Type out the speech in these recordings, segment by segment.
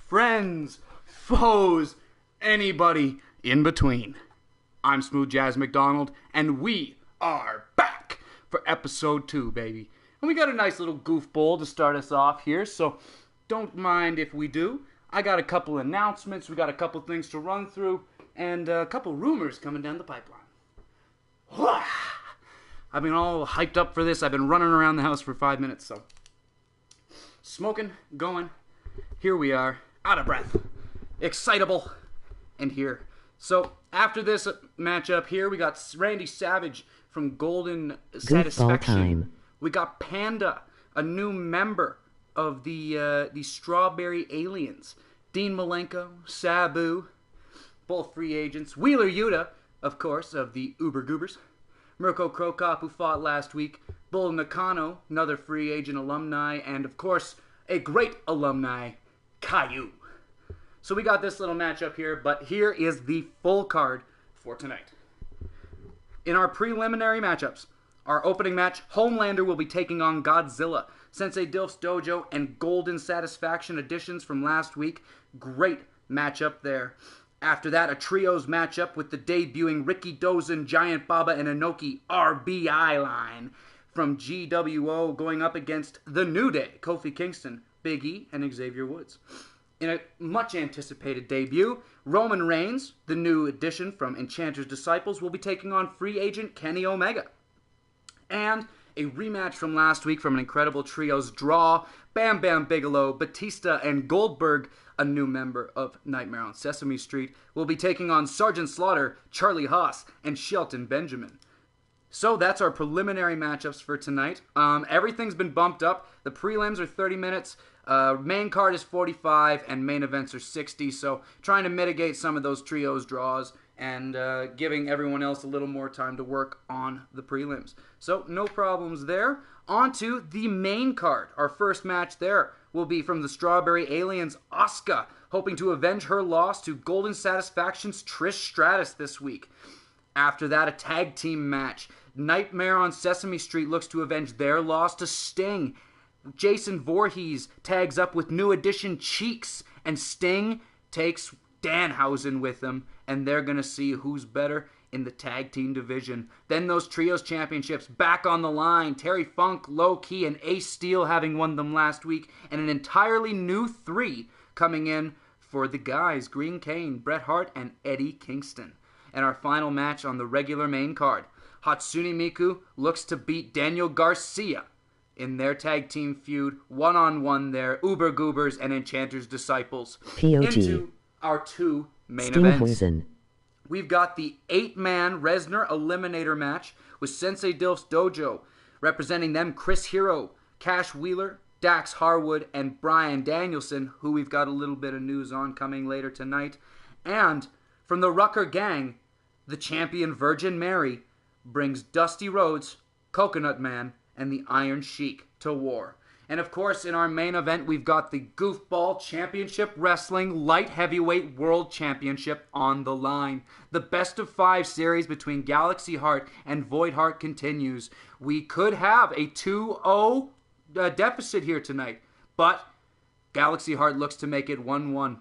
friends, foes, anybody in between. I'm Smooth Jazz McDonald, and we are back for episode 2, baby. And we got a nice little goofball to start us off here, so don't mind if we do. I got a couple announcements, we got a couple things to run through, and a couple rumors coming down the pipeline. I've been all hyped up for this. I've been running around the house for 5 minutes, so smoking, going. Here we are, out of breath, excitable, and here. So after this matchup here, we got Randy Savage from Golden Satisfaction. Time. We got Panda, a new member of the Strawberry Aliens. Dean Malenko, Sabu, both free agents. Wheeler Yuta, of course, of the Uber Goobers. Mirko Krokop, who fought last week. Bull Nakano, another free agent alumni. And, of course, a great alumni, Caillou. So we got this little matchup here, but here is the full card for tonight. In our preliminary matchups, our opening match, Homelander will be taking on Godzilla. Sensei Dilf's Dojo and Golden Satisfaction additions from last week. Great matchup there. After that, a trios matchup with the debuting Ricky Dozen, Giant Baba, and Inoki RBI line from GWO going up against The New Day, Kofi Kingston, Big E, and Xavier Woods. In a much-anticipated debut, Roman Reigns, the new addition from Enchanter's Disciples, will be taking on free agent Kenny Omega. And a rematch from last week from an incredible trios draw, Bam Bam Bigelow, Batista, and Goldberg, a new member of Nightmare on Sesame Street, will be taking on Sergeant Slaughter, Charlie Haas, and Shelton Benjamin. So that's our preliminary matchups for tonight. Everything's been bumped up. The prelims are 30 minutes, main card is 45, and main events are 60. So trying to mitigate some of those trios draws and giving everyone else a little more time to work on the prelims. So no problems there. On to the main card. Our first match there will be from the Strawberry Aliens, Asuka, hoping to avenge her loss to Golden Satisfaction's Trish Stratus this week. After that, a tag team match. Nightmare on Sesame Street looks to avenge their loss to Sting. Jason Voorhees tags up with new addition Cheeks, and Sting takes Danhausen with him, and they're going to see who's better in the tag team division. Then those trios championships back on the line. Terry Funk, Low Key, and Ace Steel having won them last week, and an entirely new 3 coming in for the guys, Green Kane, Bret Hart, and Eddie Kingston. And our final match on the regular main card, Hatsune Miku looks to beat Daniel Garcia in their tag team feud, one-on-one there, Uber Goobers and Enchanter's Disciples. POT. Into our 2 main Steam events. Poison. We've got the 8-man Resner Eliminator match with Sensei Dilf's Dojo, representing them Chris Hero, Cash Wheeler, Dax Harwood, and Bryan Danielson, who we've got a little bit of news on coming later tonight. And from the Rucker Gang, the champion Virgin Mary brings Dusty Rhodes, Coconut Man, and the Iron Sheik to war. And of course, in our main event, we've got the Goofball Championship Wrestling Light Heavyweight World Championship on the line. The best of 5 series between Galaxy Heart and Void Heart continues. We could have a 2-0 deficit here tonight, but Galaxy Heart looks to make it 1-1.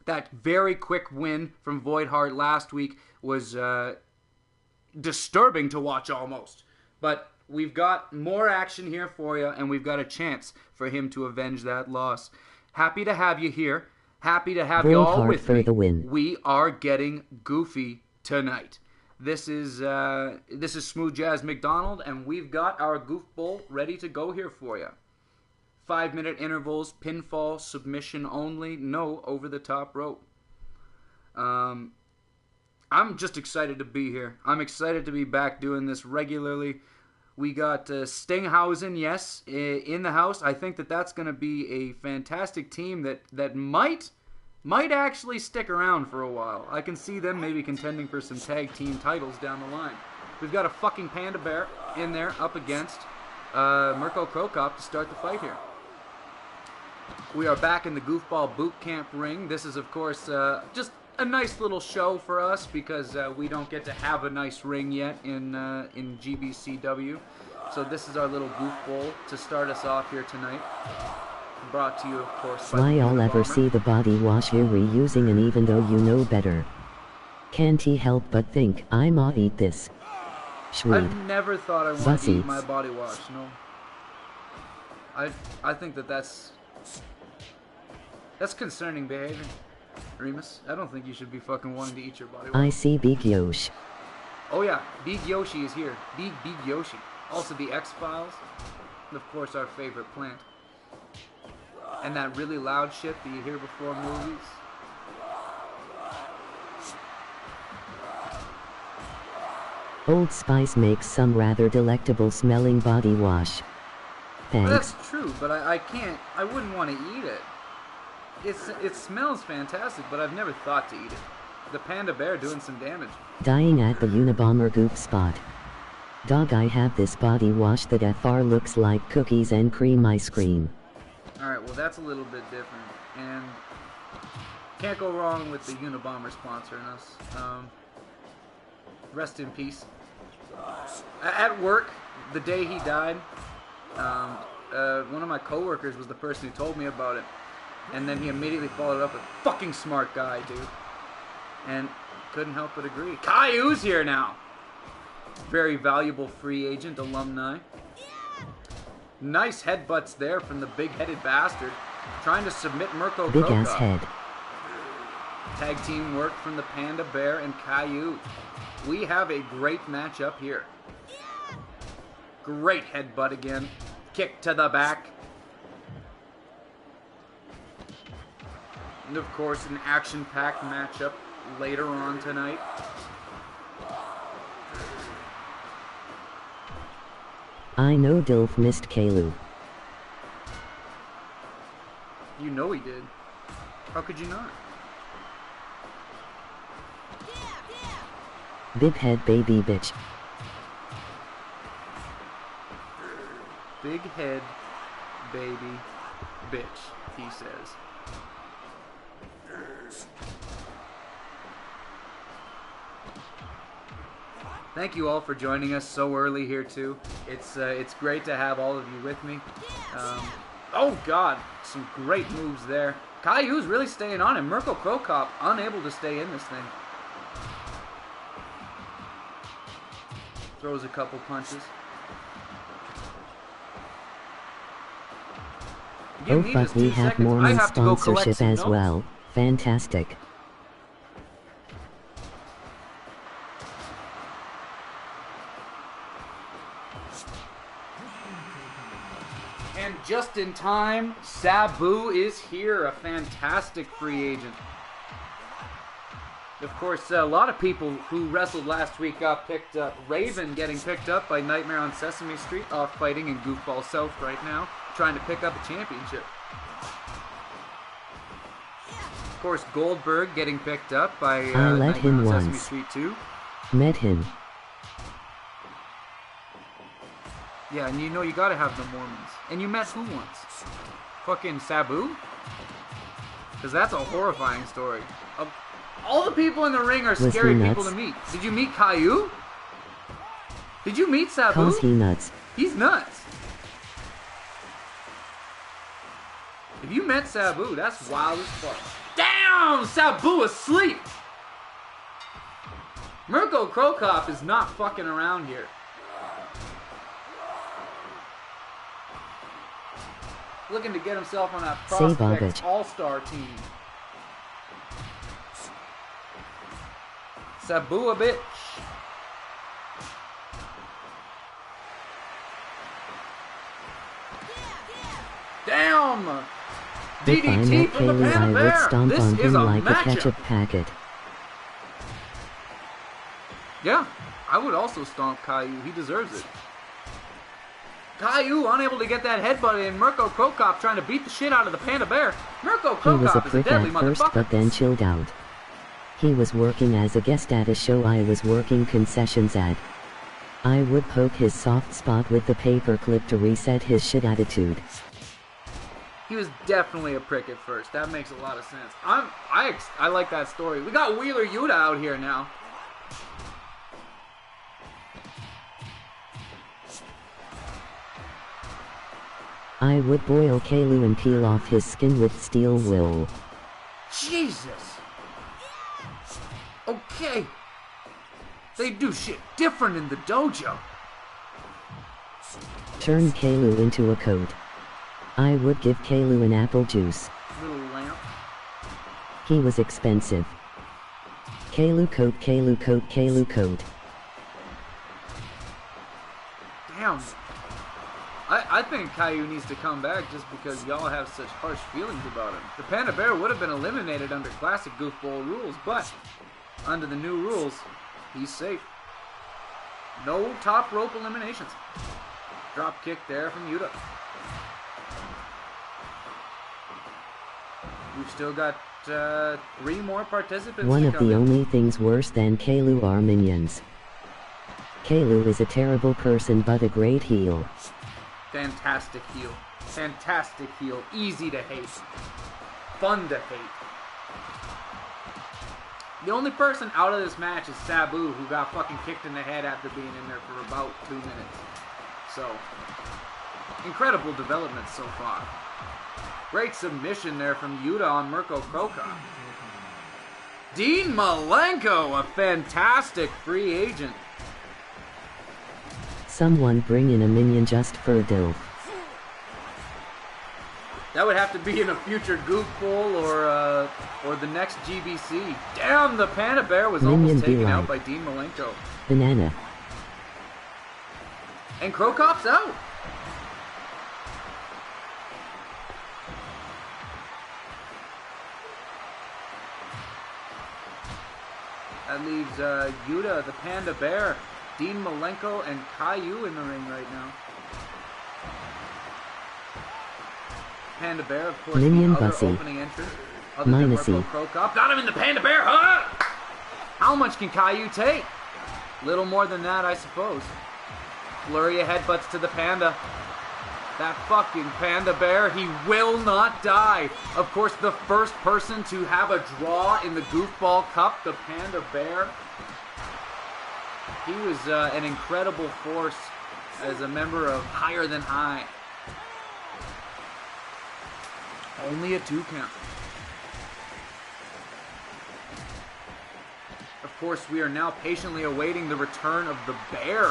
That very quick win from Void Heart last week was disturbing to watch almost. But we've got more action here for you, and we've got a chance for him to avenge that loss. Happy to have you here. Happy to have you all with me. The win. We are getting goofy tonight. This is Smooth Jazz McDonald, and we've got our goofball ready to go here for you. 5-minute intervals, pinfall, submission only, no over-the-top rope. I'm just excited to be here. I'm excited to be back doing this regularly. We got Stinghausen, yes, in the house. I think that's going to be a fantastic team that might actually stick around for a while. I can see them maybe contending for some tag team titles down the line. We've got a fucking Panda Bear in there up against Mirko Krokop to start the fight here. We are back in the Goofball Boot Camp ring. This is, of course, just a nice little show for us because we don't get to have a nice ring yet in GBCW. So this is our little goofball to start us off here tonight. Brought to you, of course, by Why the I'll ever Unabomber. see the body wash you're reusing, and even though you know better, can't he help but think, I might eat this. Shweed. I've never thought I want Bus to eat eats. my body wash, no. I think that's concerning behavior, Remus. I don't think you should be fucking wanting to eat your body wash. I see Big Yosh. Oh yeah, Big Yoshi is here. Big Yoshi. Also the X-Files. And of course our favorite plant. And that really loud shit that you hear before movies. Old Spice makes some rather delectable smelling body wash. Well, Thanks. that's true, but I wouldn't want to eat it. It smells fantastic, but I've never thought to eat it. The panda bear doing some damage. Dying at the Unabomber goop spot. Dog, I have this body wash that FR looks like cookies and cream ice cream. Alright, well that's a little bit different. And can't go wrong with the Unabomber sponsoring us. Rest in peace. At work, the day he died, one of my coworkers was the person who told me about it. And then he immediately followed up with, fucking smart guy, dude. And couldn't help but agree. Caillou's here now. Very valuable free agent alumni. Nice headbutts there from the big-headed bastard. Trying to submit Mirko Big Krokop. ass head. Tag team work from the Panda Bear and Caillou. We have a great matchup here. Great headbutt again. Kick to the back. And of course, an action-packed matchup later on tonight. I know Dilf missed Caillou. You know he did. How could you not? Big head baby bitch. Big head, baby, bitch, he says. Thank you all for joining us so early here too. It's great to have all of you with me. Oh god, some great moves there. Caillou's really staying on him. Mirko Krokop unable to stay in this thing. Throws a couple punches. Oh fuck, we have Mormon sponsorship as well. Fantastic. And just in time, Sabu is here, a fantastic free agent. Of course, a lot of people who wrestled last week got picked up. Raven getting picked up by Nightmare on Sesame Street, off fighting in Goofball South right now, trying to pick up a championship. Of course, Goldberg getting picked up by I let Nightmare him on Sesame once. Street 2. Met him. Yeah, and you know you gotta have the Mormons. And you met who once? Fucking Sabu? Because that's a horrifying story. All the people in the ring are scary people to meet. Did you meet Caillou? Did you meet Sabu? Cause he nuts. He's nuts. If you met Sabu, that's wild as fuck. Damn! Sabu asleep! Mirko Krokop is not fucking around here. Looking to get himself on a Prospects All-Star team. Sabu a bitch. Damn! If I DDT met from the Caillou, I Panda would Bear. stomp This on is him a like a matchup. ketchup packet. Yeah, I would also stomp Caillou. He deserves it. Caillou unable to get that headbutt in. Mirko Krokop trying to beat the shit out of the Panda Bear. Mirko He was a Krokop is a prick deadly at first, motherfucker. but then chilled out. He was working as a guest at a show I was working concessions at. I would poke his soft spot with the paperclip to reset his shit attitude. He was definitely a prick at first. That makes a lot of sense. I like that story. We got Wheeler Yuta out here now. I would boil Kalu and peel off his skin with steel wool. Jesus. Okay. They do shit different in the dojo. Turn Kalu into a coat. I would give Kalu an apple juice. Little lamp. He was expensive. Kalu coat, Kalu coat, Kalu coat. Damn. I think Caillou needs to come back just because y'all have such harsh feelings about him. The Panda Bear would have been eliminated under classic goofball rules, but under the new rules, he's safe. No top rope eliminations. Drop kick there from Yuta. We've still got 3 more participants. One of the only things worse than Kalu are minions. Kalu is a terrible person but a great heel. Fantastic heel. Fantastic heel. Easy to hate. Fun to hate. The only person out of this match is Sabu, who got fucking kicked in the head after being in there for about 2 minutes. So, incredible development so far. Great submission there from Yuta on Mirko Crocop. Dean Malenko, a fantastic free agent. Someone bring in a minion just for a dilf. That would have to be in a future Goofball or the next GBC. Damn, the Panda Bear was Minion almost taken like out by Dean Malenko. Banana. And Crocop's out. That leaves Yuta, the Panda Bear, Dean Malenko, and Caillou in the ring right now. Panda Bear, of course, Minion the other Bussy. opening entrant. Other than Minusy. Mirko Crocop. Got him in the Panda Bear, huh? How much can Caillou take? Little more than that, I suppose. Flurry of headbutts to the Panda. That fucking Panda Bear, he will not die. Of course, the first person to have a draw in the Goofball Cup, the Panda Bear. He was an incredible force as a member of Higher Than High. Only a 2 count. Of course, we are now patiently awaiting the return of the Bear,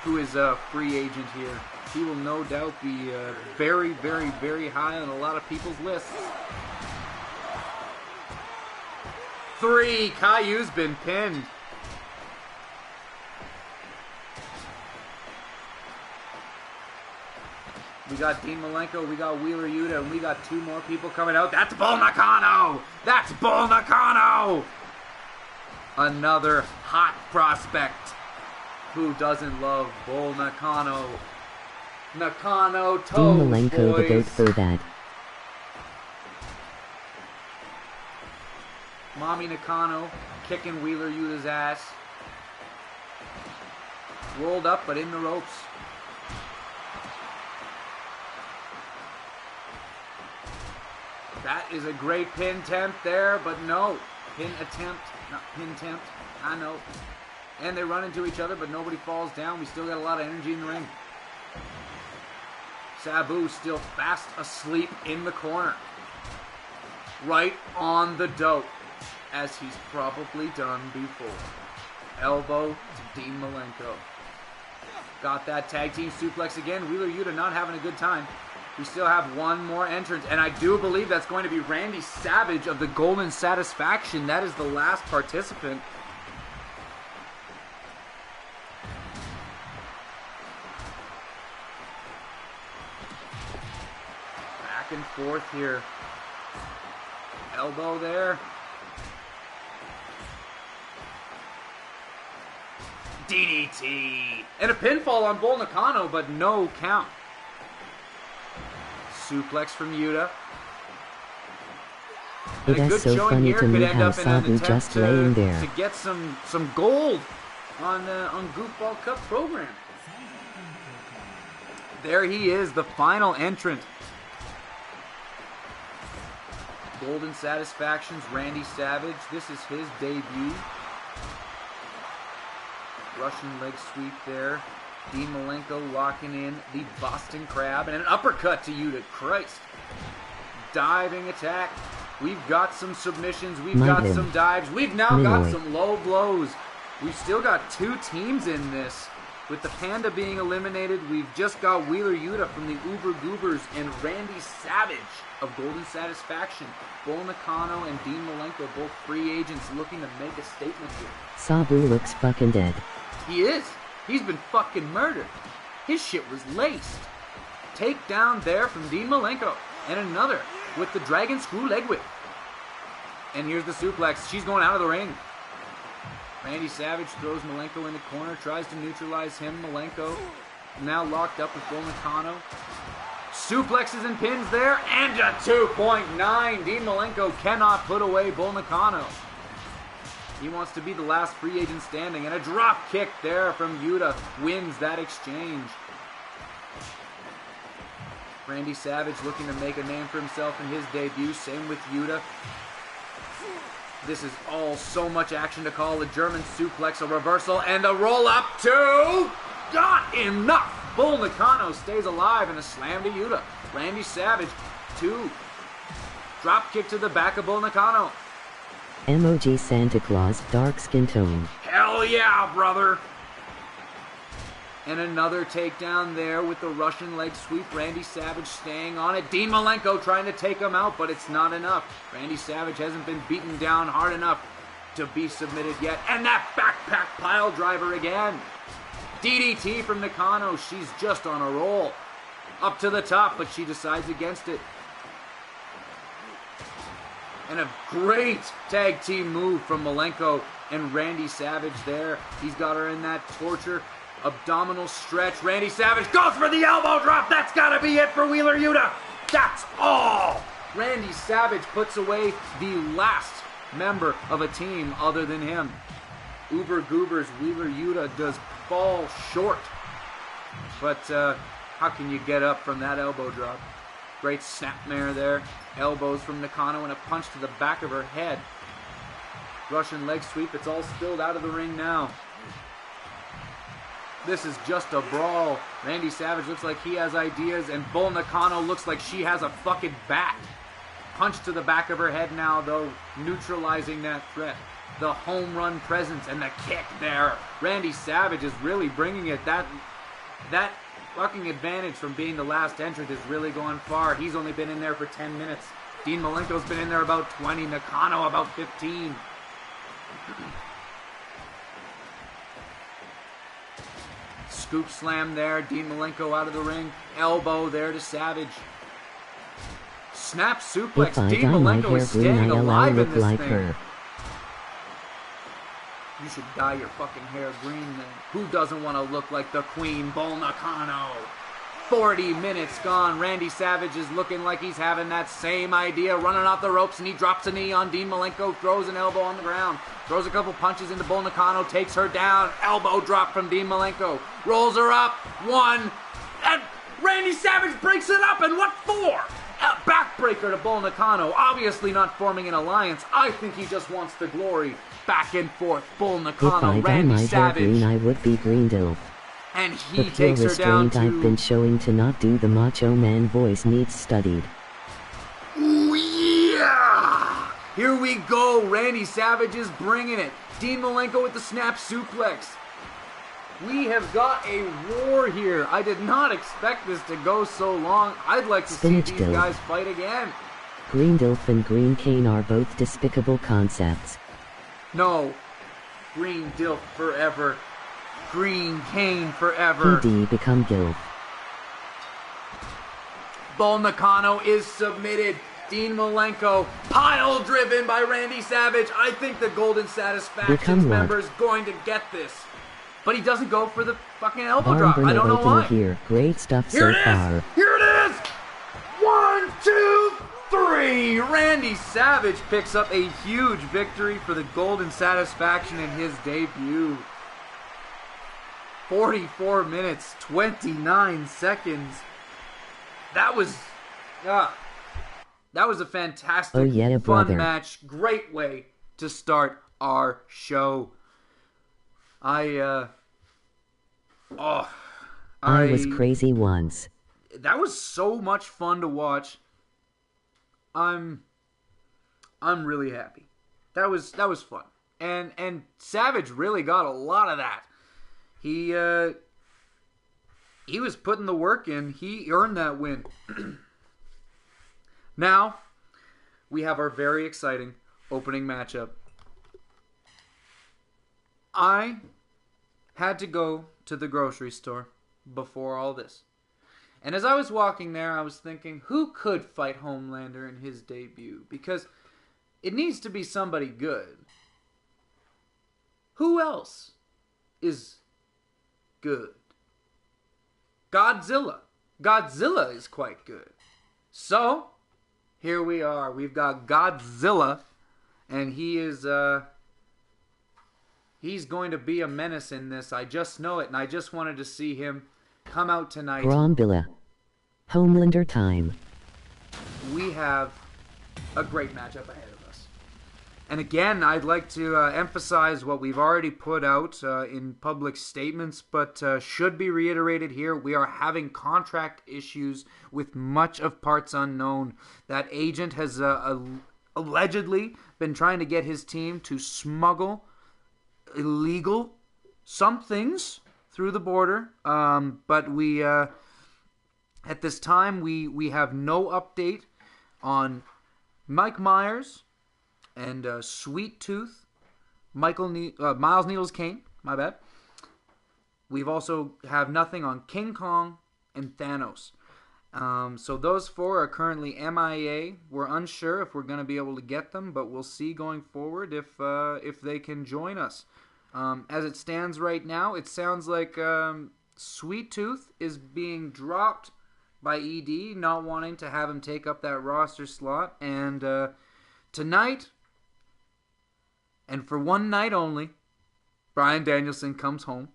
who is a free agent here. He will no doubt be very, very, very high on a lot of people's lists. 3, Caillou's been pinned. We got Dean Malenko, we got Wheeler Yuta, and we got 2 more people coming out. That's Bull Nakano! That's Bull Nakano! Another hot prospect. Who doesn't love Bull Nakano? Nakano toes, Dean Malenko boys. the goat for that. Mommy Nakano kicking Wheeler Yuta's ass. Rolled up, but in the ropes. That is a great pin attempt there, but no. Pin attempt, not pin attempt. I know. And they run into each other, but nobody falls down. We still got a lot of energy in the ring. Sabu still fast asleep in the corner. Right on the dope, as he's probably done before. Elbow to Dean Malenko. Got that tag team suplex again. Wheeler Yuta not having a good time. We still have 1 more entrant, and I do believe that's going to be Randy Savage of the Golden Satisfaction. That is the last participant. Back and forth here. Elbow there. DDT. And a pinfall on Bull Nakano, but no count. Suplex from Yuta. And It is so funny to me how Sabu just laying there. To get some gold on Goofball Cup program. There he is, the final entrant. Golden Satisfactions, Randy Savage. This is his debut. Russian leg sweep there. Dean Malenko locking in the Boston Crab and an uppercut to Yuta. Christ. Diving attack. We've got some submissions. We've got some dives. We've now got some low blows. We've still got 2 teams in this. With the Panda being eliminated, we've just got Wheeler Yuta from the Uber Goobers and Randy Savage of Golden Satisfaction. Bull Nakano and Dean Malenko, both free agents looking to make a statement here. Sabu looks fucking dead. He is. He's been fucking murdered. His shit was laced. Takedown there from Dean Malenko. And another with the Dragon Screw Leg Whip. And here's the suplex. She's going out of the ring. Randy Savage throws Malenko in the corner, tries to neutralize him. Malenko now locked up with Bull Nakano. Suplexes and pins there, and a 2.9. Dean Malenko cannot put away Bull Nakano. He wants to be the last free agent standing, and a drop kick there from Yuta wins that exchange. Randy Savage looking to make a name for himself in his debut, same with Yuta. This is all so much action to call. A German suplex, a reversal, and a roll up to... Not enough! Bull Nakano stays alive and a slam to Yuta. Randy Savage, 2. Drop kick to the back of Bull Nakano. MOG Santa Claus, dark skin tone. Hell yeah, brother! And another takedown there with the Russian leg sweep. Randy Savage staying on it. Dean Malenko trying to take him out, but it's not enough. Randy Savage hasn't been beaten down hard enough to be submitted yet. And that backpack pile driver again. DDT from Nakano. She's just on a roll. Up to the top, but she decides against it. And a great tag team move from Malenko and Randy Savage there. He's got her in that torture. Abdominal stretch. Randy Savage goes for the elbow drop. That's got to be it for Wheeler Yuta. That's all. Randy Savage puts away the last member of a team other than him. Uber Goobers Wheeler Yuta does fall short. But how can you get up from that elbow drop? Great snapmare there. Elbows from Nakano and a punch to the back of her head. Russian leg sweep. It's all spilled out of the ring now. This is just a brawl. Randy Savage looks like he has ideas, and Bull Nakano looks like she has a fucking bat. Punch to the back of her head now, though, neutralizing that threat. The home run presence and the kick there. Randy Savage is really bringing it. That fucking advantage from being the last entrant is really going far. He's only been in there for 10 minutes. Dean Malenko's been in there about 20. Nakano about 15. Scoop slam there. Dean Malenko out of the ring. Elbow there to Savage. Snap suplex. Dean Malenko is staying alive in this thing. You should dye your fucking hair green then. Who doesn't want to look like the Queen, Bull Nakano? 40 minutes gone. Randy Savage is looking like he's having that same idea. Running off the ropes, and he drops a knee on Dean Malenko. Throws an elbow on the ground. Throws a couple punches into Bull Nakano. Takes her down. Elbow drop from Dean Malenko. Rolls her up. 1. And Randy Savage breaks it up. And what for? A backbreaker to Bull Nakano. Obviously not forming an alliance. I think he just wants the glory. Back and forth. Bull Nakano, Randy Savage. If I dyed my hair green, I would be Greendilf. And he takes her down to... I've been showing to not do the Macho Man voice needs studied. Ooh, yeah! Here we go. Randy Savage is bringing it. Dean Malenko with the snap suplex. We have got a war here. I did not expect this to go so long. I'd like to see these guys fight again. Greendilf and Green Cane are both despicable concepts. No. Green Dilf forever. Green Cane forever. PD become Gilf. Bull Nakano is submitted. Dean Malenko pile driven by Randy Savage. I think the Golden Satisfaction member is going to get this. But he doesn't go for the fucking elbow drop. I don't know why. Here. Great stuff so far. Here it is. 1, 2, 3. Randy Savage picks up a huge victory for the Golden Satisfaction in his debut. 44 minutes, 29 seconds. That was a fantastic, fun match. Great way to start our show. I was crazy once. That was so much fun to watch. I'm really happy. That was fun. And Savage really got a lot of that. He was putting the work in. He earned that win. Now, we have our very exciting opening matchup. I had to go to the grocery store before all this. And as I was walking there, I was thinking, who could fight Homelander in his debut? Because it needs to be somebody good. Who else is good? Godzilla. Godzilla is quite good. So, here we are. We've got Godzilla, and he is, he's going to be a menace in this. I just know it, and I just wanted to see him come out tonight. Grombilla. Homelander time. We have a great matchup ahead of us. And again, I'd like to emphasize what we've already put out in public statements, but should be reiterated here. We are having contract issues with much of Parts Unknown. That agent has allegedly been trying to get his team to smuggle illegal some things through the border, but we at this time we have no update on Mike Myers and Sweet Tooth, Miles Needles Kane. My bad. We've also have nothing on King Kong and Thanos. So those four are currently MIA. We're unsure if we're going to be able to get them, but we'll see going forward if they can join us. As it stands right now, it sounds like Sweet Tooth is being dropped by ED, not wanting to have him take up that roster slot. And tonight, and for one night only, Bryan Danielson comes home.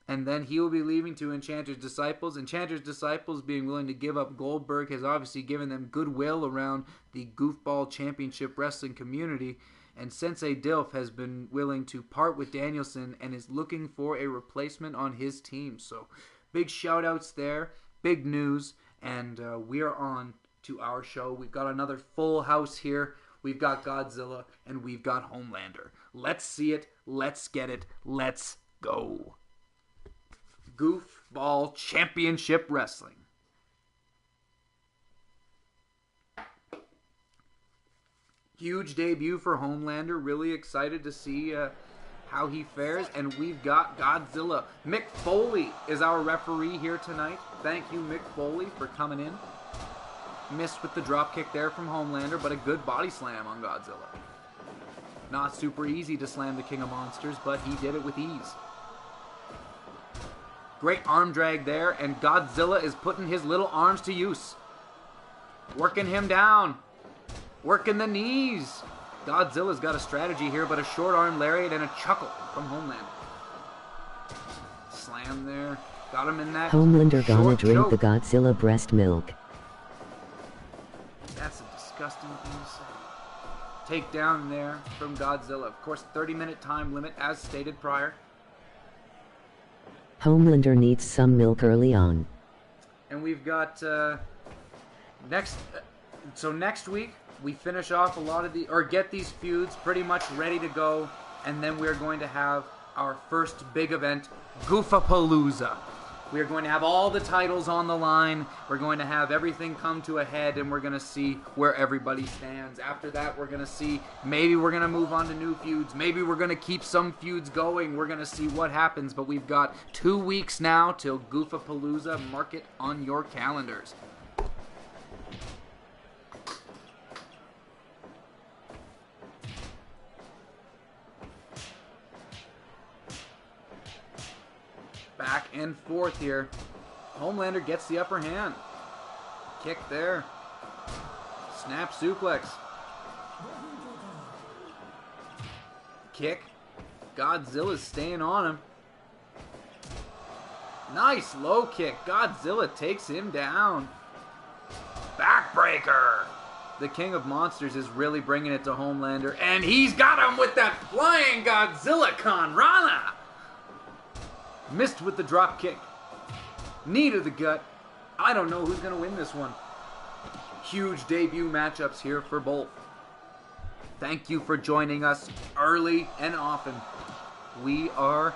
And then he will be leaving to Enchanter's Disciples. Enchanter's Disciples being willing to give up Goldberg has obviously given them goodwill around the Goofball Championship Wrestling community. And Sensei Dilf has been willing to part with Danielson and is looking for a replacement on his team. So big shout outs there, big news, and we are on to our show. We've got another full house here. We've got Godzilla and we've got Homelander. Let's see it. Let's get it. Let's go. Goofball Championship Wrestling. Huge debut for Homelander. Really excited to see how he fares. And we've got Godzilla. Mick Foley is our referee here tonight. Thank you, Mick Foley, for coming in. Missed with the dropkick there from Homelander, but a good body slam on Godzilla. Not super easy to slam the King of Monsters, but he did it with ease. Great arm drag there, and Godzilla is putting his little arms to use. Working him down. Working the knees. Godzilla's got a strategy here, but a short arm lariat and a chuckle from Homelander. Slam there. Got him in that Homelander gonna drink choke. the Godzilla breast milk. That's a disgusting thing to say. Takedown there from Godzilla. Of course, 30-minute time limit as stated prior. Homelander needs some milk early on. And we've got next week we finish off a lot of get these feuds pretty much ready to go, and then we're going to have our first big event, Goofapalooza. We are going to have all the titles on the line. We're going to have everything come to a head, and we're going to see where everybody stands. After that, we're going to see, maybe we're going to move on to new feuds. Maybe we're going to keep some feuds going. We're going to see what happens, but we've got 2 weeks now till Goofapalooza. Mark it on your calendars. Back and forth here. Homelander gets the upper hand. Kick there. Snap suplex. Kick. Godzilla's staying on him. Nice low kick. Godzilla takes him down. Backbreaker. The King of Monsters is really bringing it to Homelander. And he's got him with that flying Godzilla Con Rana. Missed with the drop kick. Knee to the gut. I don't know who's going to win this one. Huge debut matchups here for both. Thank you for joining us early and often. We are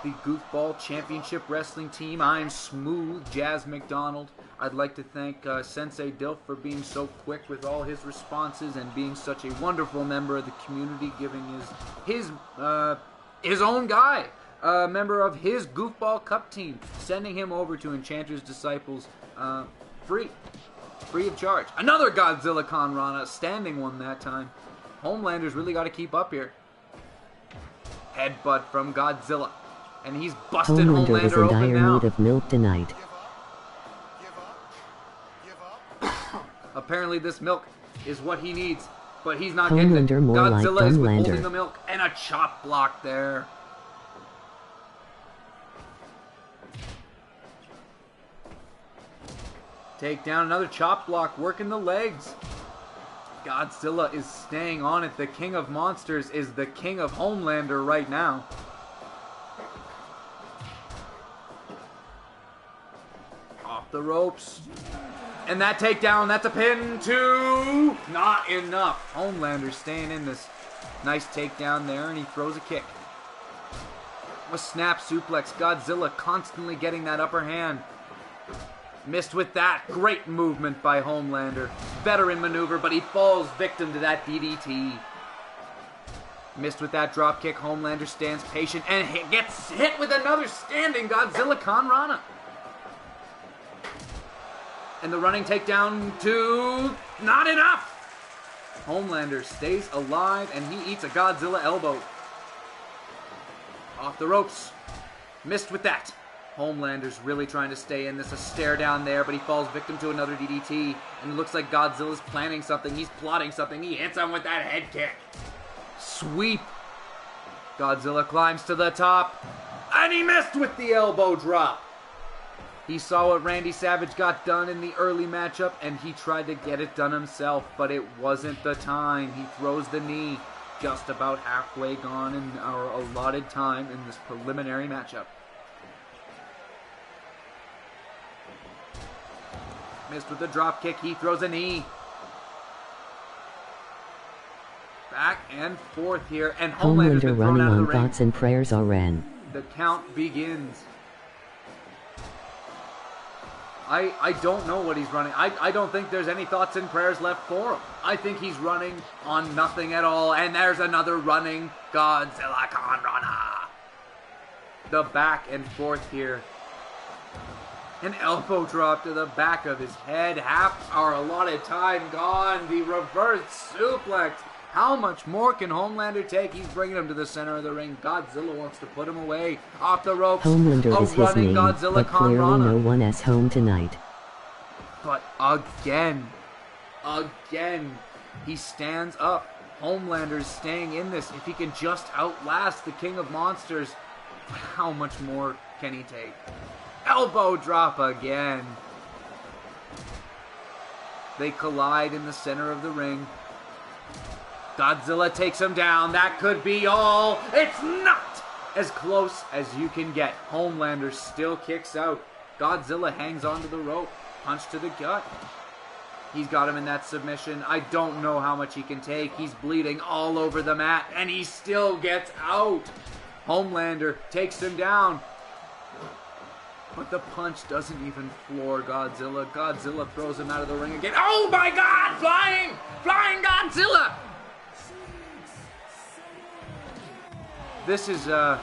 the Goofball Championship Wrestling Team. I'm Smooth Jazz McDonald. I'd like to thank Sensei Dilf for being so quick with all his responses and being such a wonderful member of the community, giving his own guy a member of his Goofball Cup team, sending him over to Enchanter's Disciples free of charge. Another Godzilla Con Rana, standing one that time. Homelander's really got to keep up here. Headbutt from Godzilla. And he's busted Homelander is in open dire now. need of milk tonight. Apparently this milk is what he needs, but he's not Homelander getting it. more like Godzilla is Homelander. withholding the milk, and a chop block there. Take down another chop block, working the legs. Godzilla is staying on it. The King of Monsters is the King of Homelander right now. Off the ropes. And that takedown, that's a pin, 2. Not enough. Homelander staying in this. Nice takedown there, and he throws a kick. A snap suplex. Godzilla constantly getting that upper hand. Missed with that. Great movement by Homelander. Veteran maneuver, but he falls victim to that DDT. Missed with that drop kick. Homelander stands patient and gets hit with another standing Godzilla Con Rana. And the running takedown to... not enough! Homelander stays alive and he eats a Godzilla elbow. Off the ropes. Missed with that. Homelander's really trying to stay in this. A stare down there, but he falls victim to another DDT. And it looks like Godzilla's planning something. He's plotting something. He hits him with that head kick. Sweep. Godzilla climbs to the top. And he missed with the elbow drop. He saw what Randy Savage got done in the early matchup, and he tried to get it done himself, but it wasn't the time. He throws the knee. Just about halfway gone in our allotted time in this preliminary matchup. Missed with the drop kick. He throws a knee. Back and forth here, and Homelander's been Homelander thrown running out of the on ring. thoughts and prayers are ran. The count begins. I don't know what he's running. I don't think there's any thoughts and prayers left for him. I think he's running on nothing at all. And there's another running Godzilla Con Rana. The back and forth here. An elbow drop to the back of his head. Half our allotted time gone. The reverse suplex. How much more can Homelander take? He's bringing him to the center of the ring. Godzilla wants to put him away. Off the ropes. Homelander is his name, Godzilla but Con clearly Rana. no one is home tonight. But again, he stands up. Homelander's staying in this. If he can just outlast the King of Monsters, how much more can he take? Elbow drop again. They collide in the center of the ring. Godzilla takes him down. That could be all. It's not as close as you can get. Homelander still kicks out. Godzilla hangs onto the rope. Punch to the gut. He's got him in that submission. I don't know how much he can take. He's bleeding all over the mat, and he still gets out. Homelander takes him down. But the punch doesn't even floor Godzilla. Godzilla throws him out of the ring again. Oh my God! Flying! Flying Godzilla! This has been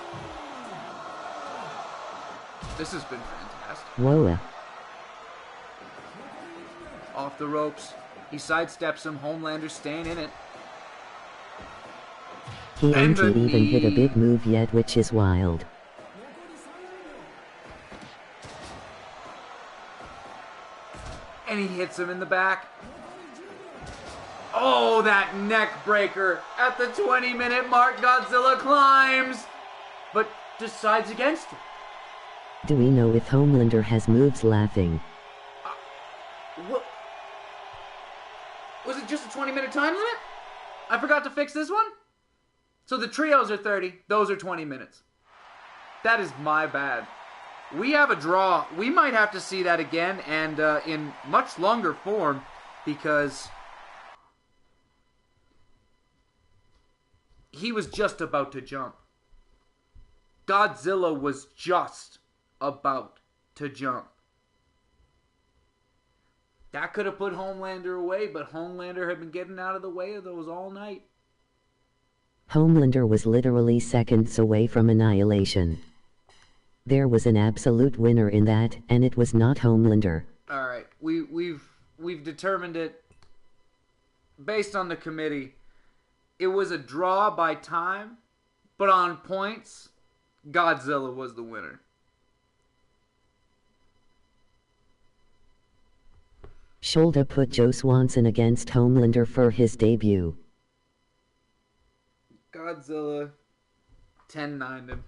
fantastic. Whoa. Off the ropes. He sidesteps him. Homelander staying in it. He And ain't the even hit a knee. big move yet, which is wild. And he hits him in the back. Oh, that neck breaker. At the 20-minute mark, Godzilla climbs, but decides against it. Do we know if Homelander has moves laughing? What? Was it just a 20-minute time limit? I forgot to fix this one? So the trios are 30, those are 20 minutes. That is my bad. we have a draw. We might have to see that again and in much longer form because he was just about to jump. Godzilla was just about to jump. That could have put Homelander away, but Homelander had been getting out of the way of those all night. Homelander was literally seconds away from annihilation. There was an absolute winner in that, and it was not Homelander. All right, we've determined it based on the committee. It was a draw by time, but on points, Godzilla was the winner. Shoulda put Joe Swanson against Homelander for his debut. Godzilla 10-9'd him.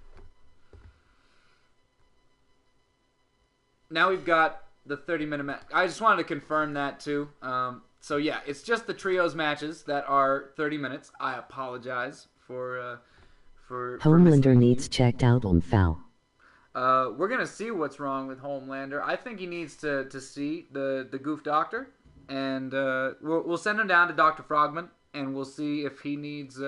Now we've got the 30-minute match. I just wanted to confirm that too. So yeah, it's just the trios matches that are 30 minutes. I apologize for Homelander needs checked out on foul. We're gonna see what's wrong with Homelander. I think he needs to see the Goof Doctor, and we'll send him down to Dr. Frogman, and we'll see if he needs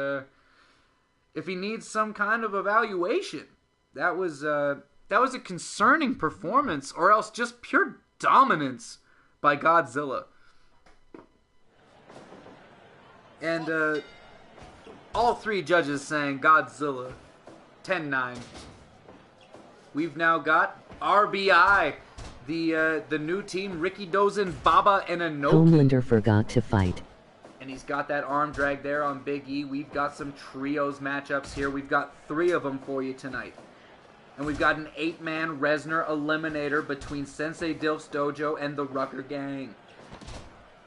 some kind of evaluation. That was a concerning performance, or else just pure dominance by Godzilla. And all three judges saying Godzilla 10-9. We've now got RBI, the new team, Ricky Dozen, Baba, and Inoki. Homelander forgot to fight. And he's got that arm drag there on Big E. We've got some trios matchups here. We've got 3 of them for you tonight. And we've got an 8-man Resner eliminator between Sensei Dilf's Dojo and the Rucker Gang.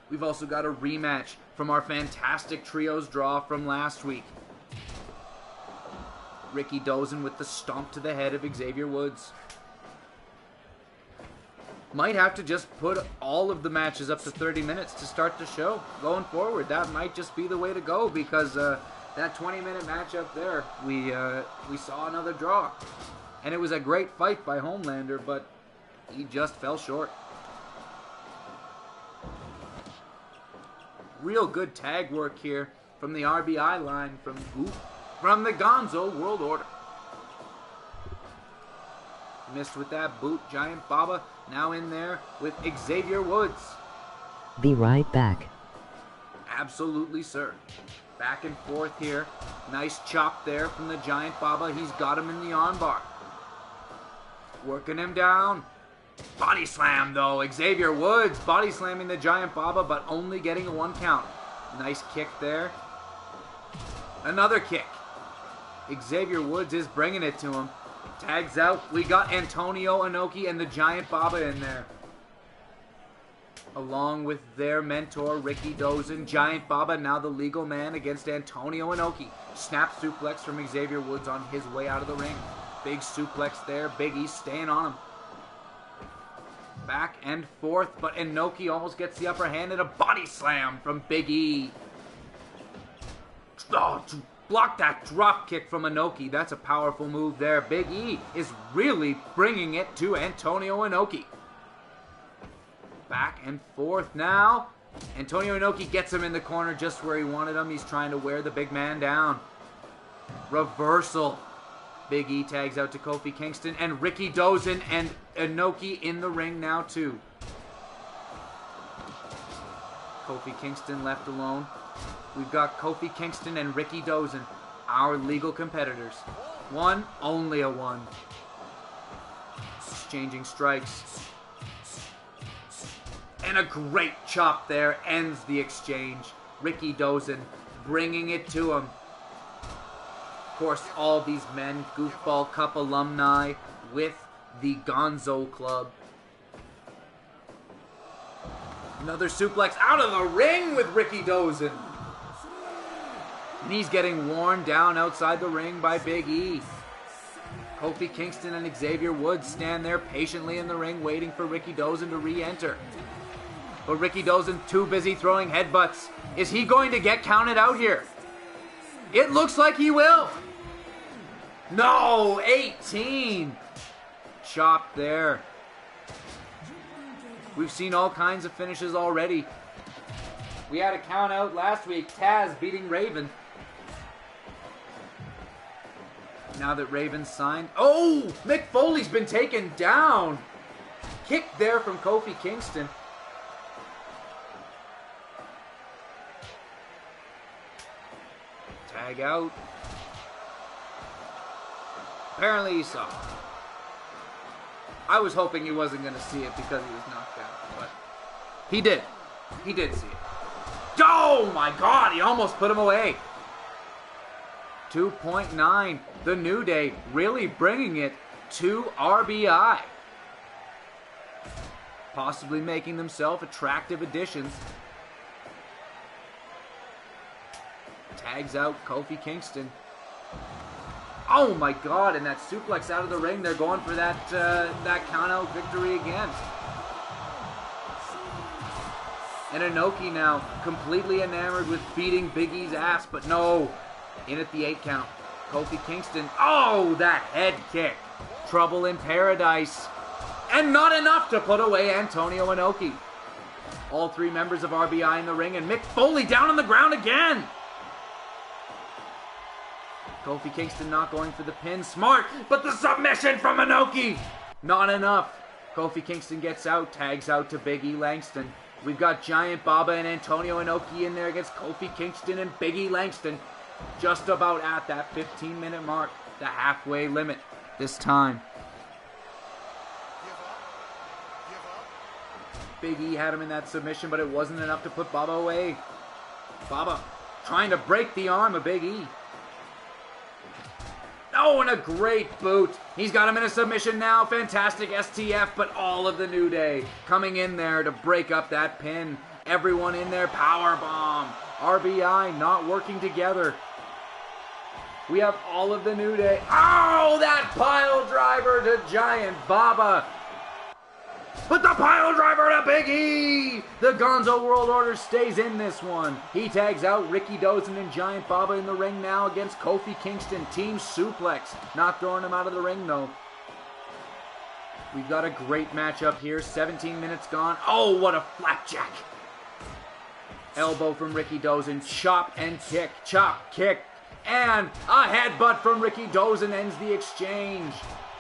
We've also got a rematch from our fantastic trios draw from last week. Ricky Dozen with the stomp to the head of Xavier Woods. Might have to just put all of the matches up to 30 minutes to start the show going forward. That might just be the way to go because that 20-minute match up there, we saw another draw. And it was a great fight by Homelander, but he just fell short. Real good tag work here from the RBI line from the Gonzo World Order. Missed with that boot. Giant Baba now in there with Xavier Woods. Be right back. Absolutely, sir. Back and forth here. Nice chop there from the Giant Baba. He's got him in the armbar. Working him down. Body slam, though. Xavier Woods body slamming the Giant Baba, but only getting a 1 count. Nice kick there. Another kick. Xavier Woods is bringing it to him. Tags out. We got Antonio Inoki and the Giant Baba in there. Along with their mentor, Ricky Dozen. Giant Baba, now the legal man against Antonio Inoki. Snap suplex from Xavier Woods on his way out of the ring. Big suplex there. Big E staying on him. Back and forth, but Inoki almost gets the upper hand and a body slam from Big E. Oh, to block that drop kick from Inoki. That's a powerful move there. Big E is really bringing it to Antonio Inoki. Back and forth now. Antonio Inoki gets him in the corner just where he wanted him. He's trying to wear the big man down. Reversal. Big E tags out to Kofi Kingston and Ricky Dozen and Inoki in the ring now too. Kofi Kingston left alone. We've got Kofi Kingston and Ricky Dozen, our legal competitors. One, only a one. Exchanging strikes. And a great chop there ends the exchange. Ricky Dozen bringing it to him. Of course, all these men, Goofball Cup alumni with the Gonzo Club. Another suplex out of the ring with Ricky Dozen. And he's getting worn down outside the ring by Big E. Kofi Kingston and Xavier Woods stand there patiently in the ring waiting for Ricky Dozen to re-enter. But Ricky Dozen too busy throwing headbutts. Is he going to get counted out here? It looks like he will. No, 18. chop there. We've seen all kinds of finishes already. We had a count out last week. Taz beating Raven. Now that Raven's signed. Oh! Mick Foley's been taken down. Kick there from Kofi Kingston. Tag out. Apparently he saw it. I was hoping he wasn't going to see it because he was knocked out, but he did. He did see it. Oh my God, he almost put him away. 2.9. The New Day really bringing it to RBI. Possibly making themselves attractive additions. Tags out Kofi Kingston. Oh my God, and that suplex out of the ring. They're going for that count out victory again. And Inoki now completely enamored with beating Big E's ass, but no. In at the 8 count. Kofi Kingston. Oh, that head kick. Trouble in paradise. And not enough to put away Antonio Inoki. All 3 members of RBI in the ring, and Mick Foley down on the ground again. Kofi Kingston not going for the pin. Smart, but the submission from Inoki. Not enough. Kofi Kingston gets out, tags out to Big E Langston. We've got Giant Baba and Antonio Inoki in there against Kofi Kingston and Big E Langston. Just about at that 15-minute mark, the halfway limit this time. Big E had him in that submission, but it wasn't enough to put Baba away. Baba trying to break the arm of Big E. Oh, and a great boot. He's got him in a submission now. Fantastic STF, but all of the New Day coming in there to break up that pin. Everyone in there, power bomb. RBI not working together. We have all of the New Day. Oh, that pile driver to Giant Baba. But the pile driver to Big E! The Gonzo World Order stays in this one. He tags out Ricky Dozen and Giant Baba in the ring now against Kofi Kingston. Team suplex. Not throwing him out of the ring though. We've got a great matchup here. 17 minutes gone. Oh, what a flapjack. Elbow from Ricky Dozen. Chop and kick. Chop, kick. And a headbutt from Ricky Dozen ends the exchange.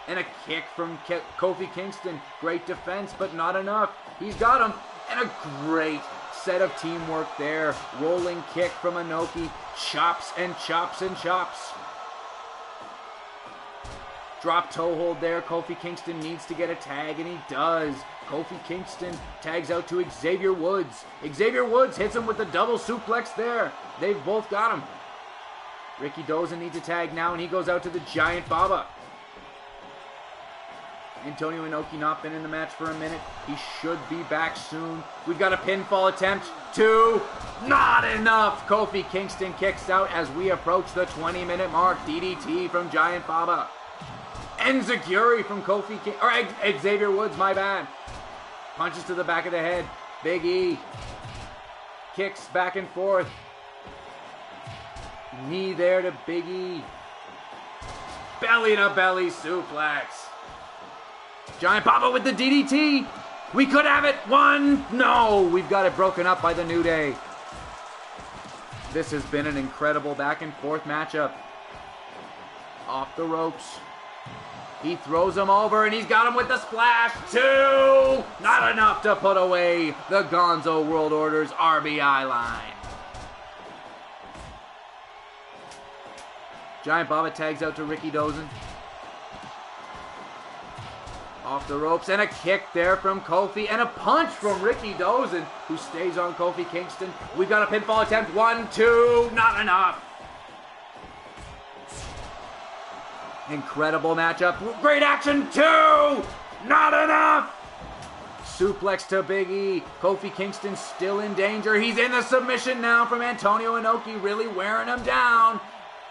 And a kick from Kofi Kingston. Great defense, but not enough. He's got him. And a great set of teamwork there. Rolling kick from Inoki. Chops and chops and chops. Drop toe hold there. Kofi Kingston needs to get a tag, and he does. Kofi Kingston tags out to Xavier Woods. Xavier Woods hits him with the double suplex there. They've both got him. Ricky Dozen needs a tag now, and he goes out to the Giant Baba. Antonio Inoki not been in the match for a minute. He should be back soon. We've got a pinfall attempt. 2. Not enough. Kofi Kingston kicks out as we approach the 20-minute mark. DDT from Giant Baba. Enziguri from Xavier Woods, my bad. Punches to the back of the head. Big E. Kicks back and forth. Knee there to Big E. Belly to belly suplex. Giant Baba with the DDT. We could have it. 1. No, we've got it broken up by the New Day. This has been an incredible back and forth matchup. Off the ropes. He throws him over and he's got him with the splash. 2. Not enough to put away the Gonzo World Order's RBI line. Giant Baba tags out to Ricky Dozen. Off the ropes, and a kick there from Kofi, and a punch from Ricky Dozen, who stays on Kofi Kingston. We've got a pinfall attempt. 1, 2, not enough. Incredible matchup. Great action. 2, not enough. Suplex to Big E. Kofi Kingston still in danger. He's in the submission now from Antonio Inoki, really wearing him down.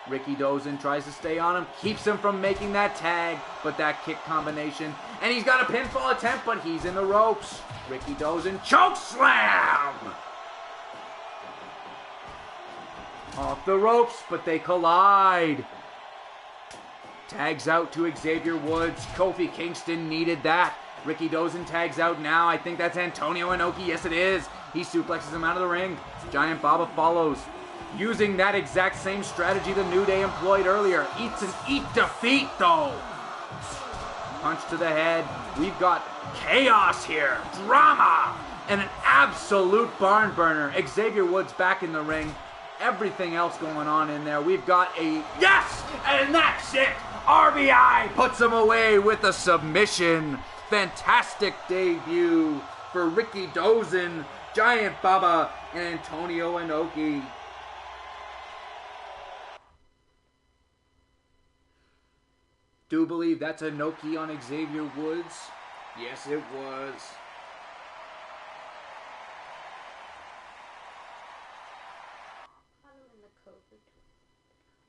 Ricky Dozen tries to stay on him, keeps him from making that tag, but that kick combination. And he's got a pinfall attempt, but he's in the ropes. Ricky Dozen choke slam! Off the ropes, but they collide. tags out to Xavier Woods. Kofi Kingston needed that. Ricky Dozen tags out now. I think that's Antonio Inoki. Yes, it is. He suplexes him out of the ring. Giant Baba follows. Using that exact same strategy the New Day employed earlier. Eats an eat defeat, though. Punch to the head. We've got chaos here. Drama. And an absolute barn burner. Xavier Woods back in the ring. Everything else going on in there. We've got a... Yes! And that's it! RBI puts him away with a submission. Fantastic debut for Ricky Dozen, Giant Baba, and Antonio Inoki. Do believe that's Inoki on Xavier Woods? Yes, it was.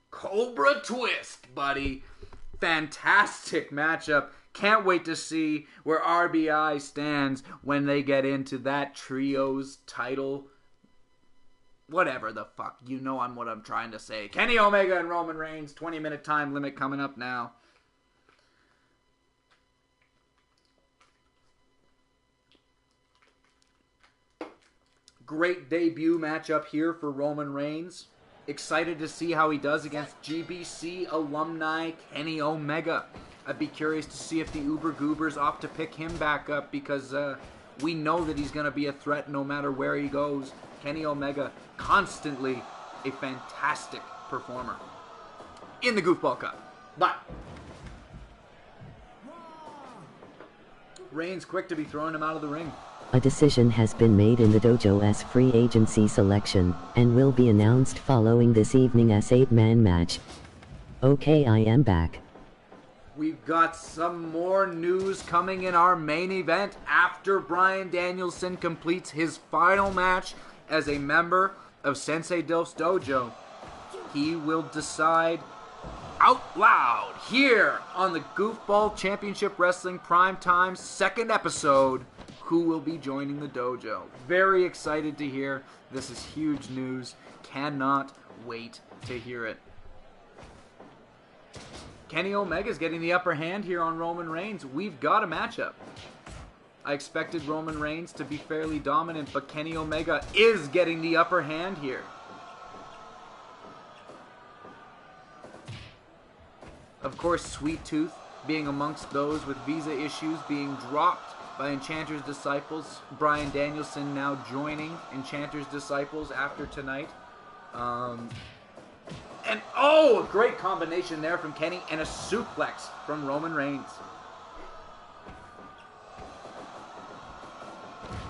Cobra Twist, buddy. Fantastic matchup. Can't wait to see where RBI stands when they get into that trios title. Whatever the fuck. You know what I'm trying to say. Kenny Omega and Roman Reigns. 20-minute time limit coming up now. Great debut matchup here for Roman Reigns. Excited to see how he does against GBC alumni Kenny Omega. I'd be curious to see if the Uber Goobers opt to pick him back up because we know that he's going to be a threat no matter where he goes. Kenny Omega, constantly a fantastic performer in the Goofball Cup. But Reigns quick to be throwing him out of the ring. A decision has been made in the dojo's free agency selection, and will be announced following this evening's 8-man match. Okay, I am back. We've got some more news coming in our main event after Bryan Danielson completes his final match as a member of Sensei Dilf's dojo. He will decide out loud here on the Goofball Championship Wrestling Primetime second episode who will be joining the dojo. Very excited to hear. This is huge news. Cannot wait to hear it. Kenny Omega's getting the upper hand here on Roman Reigns. We've got a matchup. I expected Roman Reigns to be fairly dominant, but Kenny Omega is getting the upper hand here. Of course, Sweet Tooth being amongst those with visa issues being dropped by Enchanter's Disciples. Bryan Danielson now joining Enchanter's Disciples after tonight. And a great combination there from Kenny and a suplex from Roman Reigns.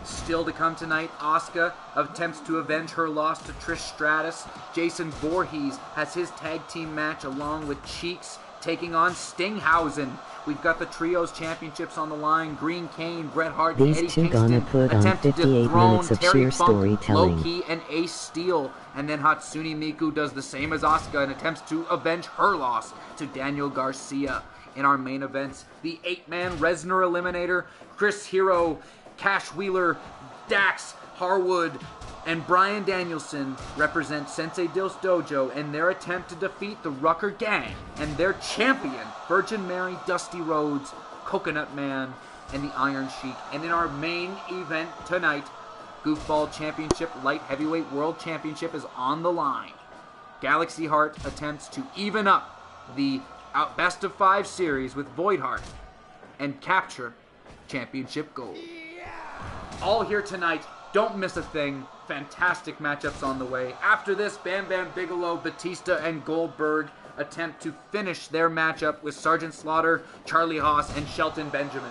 Still to come tonight, Asuka attempts to avenge her loss to Trish Stratus. Jason Voorhees has his tag team match along with Cheeks taking on Stinghausen. We've got the Trios Championships on the line. Green Kane, Bret Hart, and Eddie These two Kingston gonna put on 58 minutes of Terry sheer Funk, storytelling. Low-Key, and Ace Steel. And then Hatsune Miku does the same as Asuka and attempts to avenge her loss to Daniel Garcia. In our main events, the 8-man Resner Eliminator, Chris Hero, Cash Wheeler, Dax Harwood, and Bryan Danielson represent Sensei Dilf's dojo in their attempt to defeat the Rucker Gang and their champion, Virgin Mary, Dusty Rhodes, Coconut Man, and the Iron Sheik. And in our main event tonight, Goofball Championship Light Heavyweight World Championship is on the line. Galaxy Heart attempts to even up the best of 5 series with Void Heart and capture championship gold. All here tonight. Don't miss a thing. Fantastic matchups on the way. After this, Bam Bam Bigelow, Batista, and Goldberg attempt to finish their matchup with Sergeant Slaughter, Charlie Haas, and Shelton Benjamin.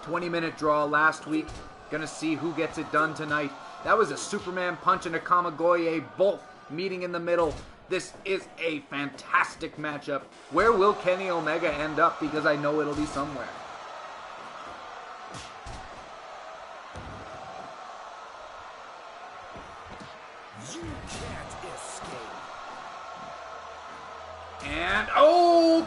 20-minute draw last week. Gonna see who gets it done tonight. That was a Superman punch and a Kamagoye, both meeting in the middle. This is a fantastic matchup. Where will Kenny Omega end up? Because I know it'll be somewhere. You can't escape. And,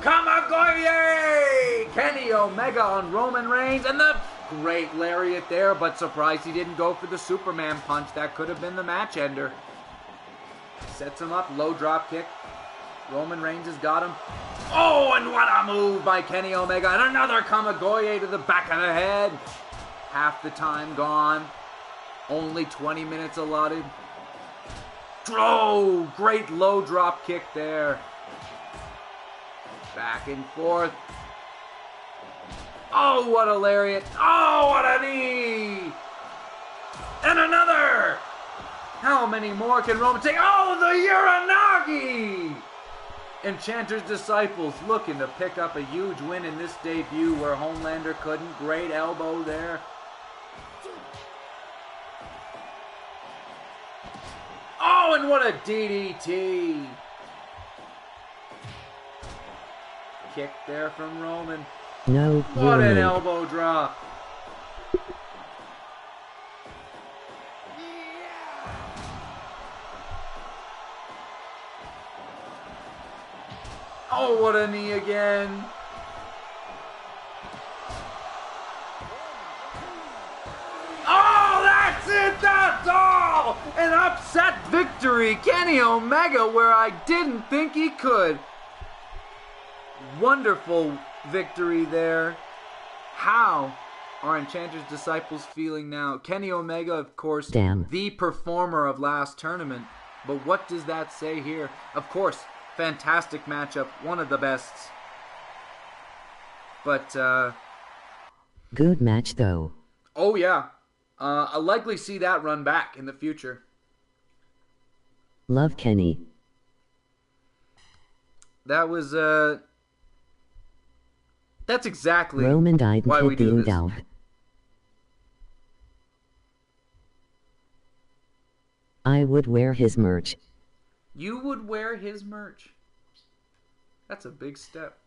Kamagoye! Kenny Omega on Roman Reigns, and the great lariat there, but surprised he didn't go for the Superman punch. That could have been the match ender. Sets him up, low drop kick. Roman Reigns has got him. Oh, and what a move by Kenny Omega. And another Kamigoye to the back of the head. Half the time gone. Only 20 minutes allotted. Oh, great low drop kick there. Back and forth. Oh, what a lariat. Oh, what a knee. And another. How many more can Roman take? Oh, the Uranagi. Enchanter's Disciples looking to pick up a huge win in this debut where Homelander couldn't. Great elbow there. Oh, and what a DDT. Kick there from Roman. No, What an urinate. elbow drop. Oh, what a knee again. Oh, that's it. That's all. An upset victory. Kenny Omega where I didn't think he could. Wonderful victory there. How are Enchanter's Disciples feeling now? Kenny Omega, of course, Damn. the performer of last tournament. But what does that say here? Of course, fantastic matchup, one of the best. But, Good match though. oh yeah. I'll likely see that run back in the future. Love Kenny. That was, that's exactly Roman died why we do this. down. I would wear his merch. You would wear his merch. That's a big step.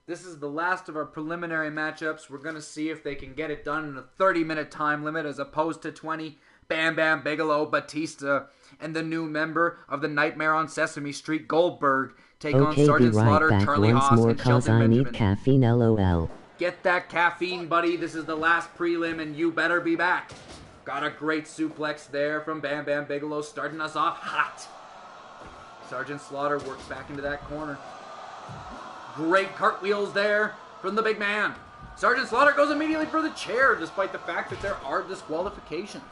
This is the last of our preliminary matchups. We're going to see if they can get it done in a 30-minute time limit as opposed to 20. Bam Bam Bigelow, Batista, and the new member of the Nightmare on Sesame Street, Goldberg, take on Okay, be Sergeant right Slaughter, back Charlie once Haas, more and cause Shelton I Benjamin. need caffeine lol. Get that caffeine, buddy. This is the last prelim, and you better be back. Got a great suplex there from Bam Bam Bigelow, starting us off hot. Sergeant Slaughter works back into that corner. Great cartwheels there from the big man. Sergeant Slaughter goes immediately for the chair, despite the fact that there are disqualifications.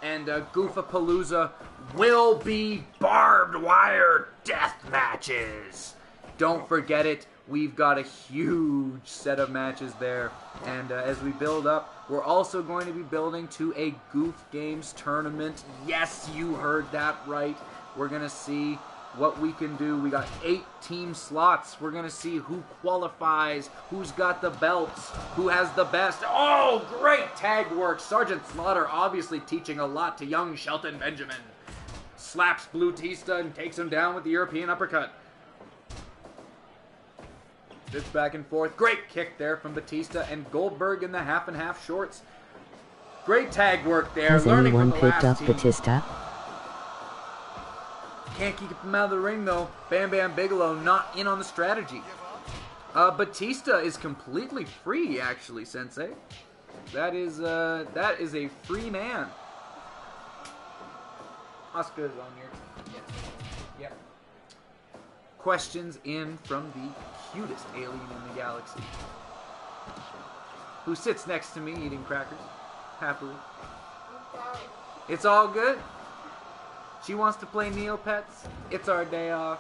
And Goofapalooza will be barbed wire death matches. Don't forget it. We've got a huge set of matches there. And as we build up, we're also going to be building to a Goof Games tournament. Yes, you heard that right. We're going to see what we can do. We got 8 team slots. We're going to see who qualifies, who's got the belts, who has the best. Oh, great tag work. Sergeant Slaughter obviously teaching a lot to young Shelton Benjamin. Slaps Batista and takes him down with the European uppercut. Fits back and forth. Great kick there from Batista and Goldberg in the half and half shorts. Great tag work there. Has Learning anyone from the picked last up team. Batista? Can't keep him out of the ring though. Bam Bam Bigelow not in on the strategy. Batista is completely free actually, Sensei. That is a free man. Asuka is on here. Yes. Yep. Questions in from the cutest alien in the galaxy. Who sits next to me eating crackers. Happily. It's all good. She wants to play Neopets. It's our day off.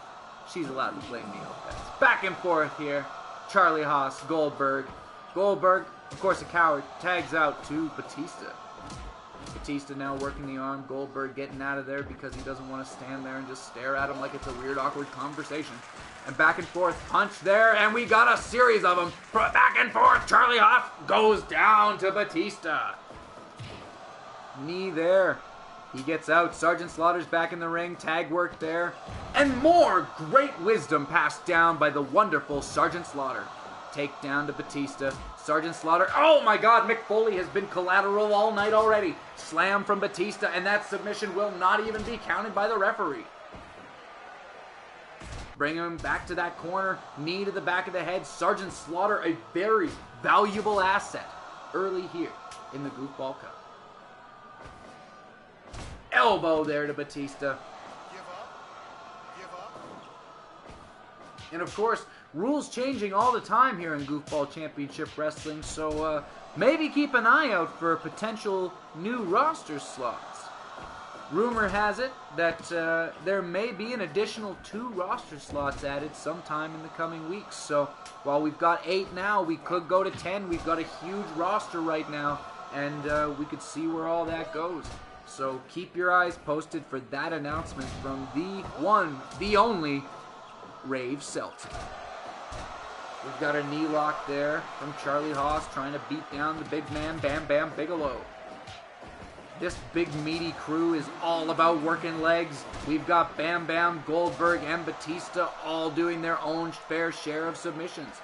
She's allowed to play Neopets. Back and forth here. Charlie Haas, Goldberg. Goldberg, of course a coward, tags out to Batista. Batista now working the arm. Goldberg getting out of there because he doesn't want to stand there and just stare at him like it's a weird, awkward conversation. And back and forth, punch there, and we got a series of them. Back and forth, Charlie Haas goes down to Batista. Knee there. He gets out. Sergeant Slaughter's back in the ring. Tag work there. And more great wisdom passed down by the wonderful Sergeant Slaughter. Takedown to Batista. Sergeant Slaughter. Oh my god, Mick Foley has been collateral all night already. Slam from Batista, and that submission will not even be counted by the referee. Bring him back to that corner. Knee to the back of the head. Sergeant Slaughter, a very valuable asset early here in the Goofball Cup. elbow there to Batista. And of course, rules changing all the time here in Goofball Championship Wrestling, so maybe keep an eye out for potential new roster slots. Rumor has it that there may be an additional 2 roster slots added sometime in the coming weeks. So while we've got 8 now, we could go to 10. We've got a huge roster right now, and we could see where all that goes. So keep your eyes posted for that announcement from the one, the only, Rave Celtic. We've got a knee lock there from Charlie Haas trying to beat down the big man, Bam Bam Bigelow. This big meaty crew is all about working legs. We've got Bam Bam, Goldberg, and Batista all doing their own fair share of submissions.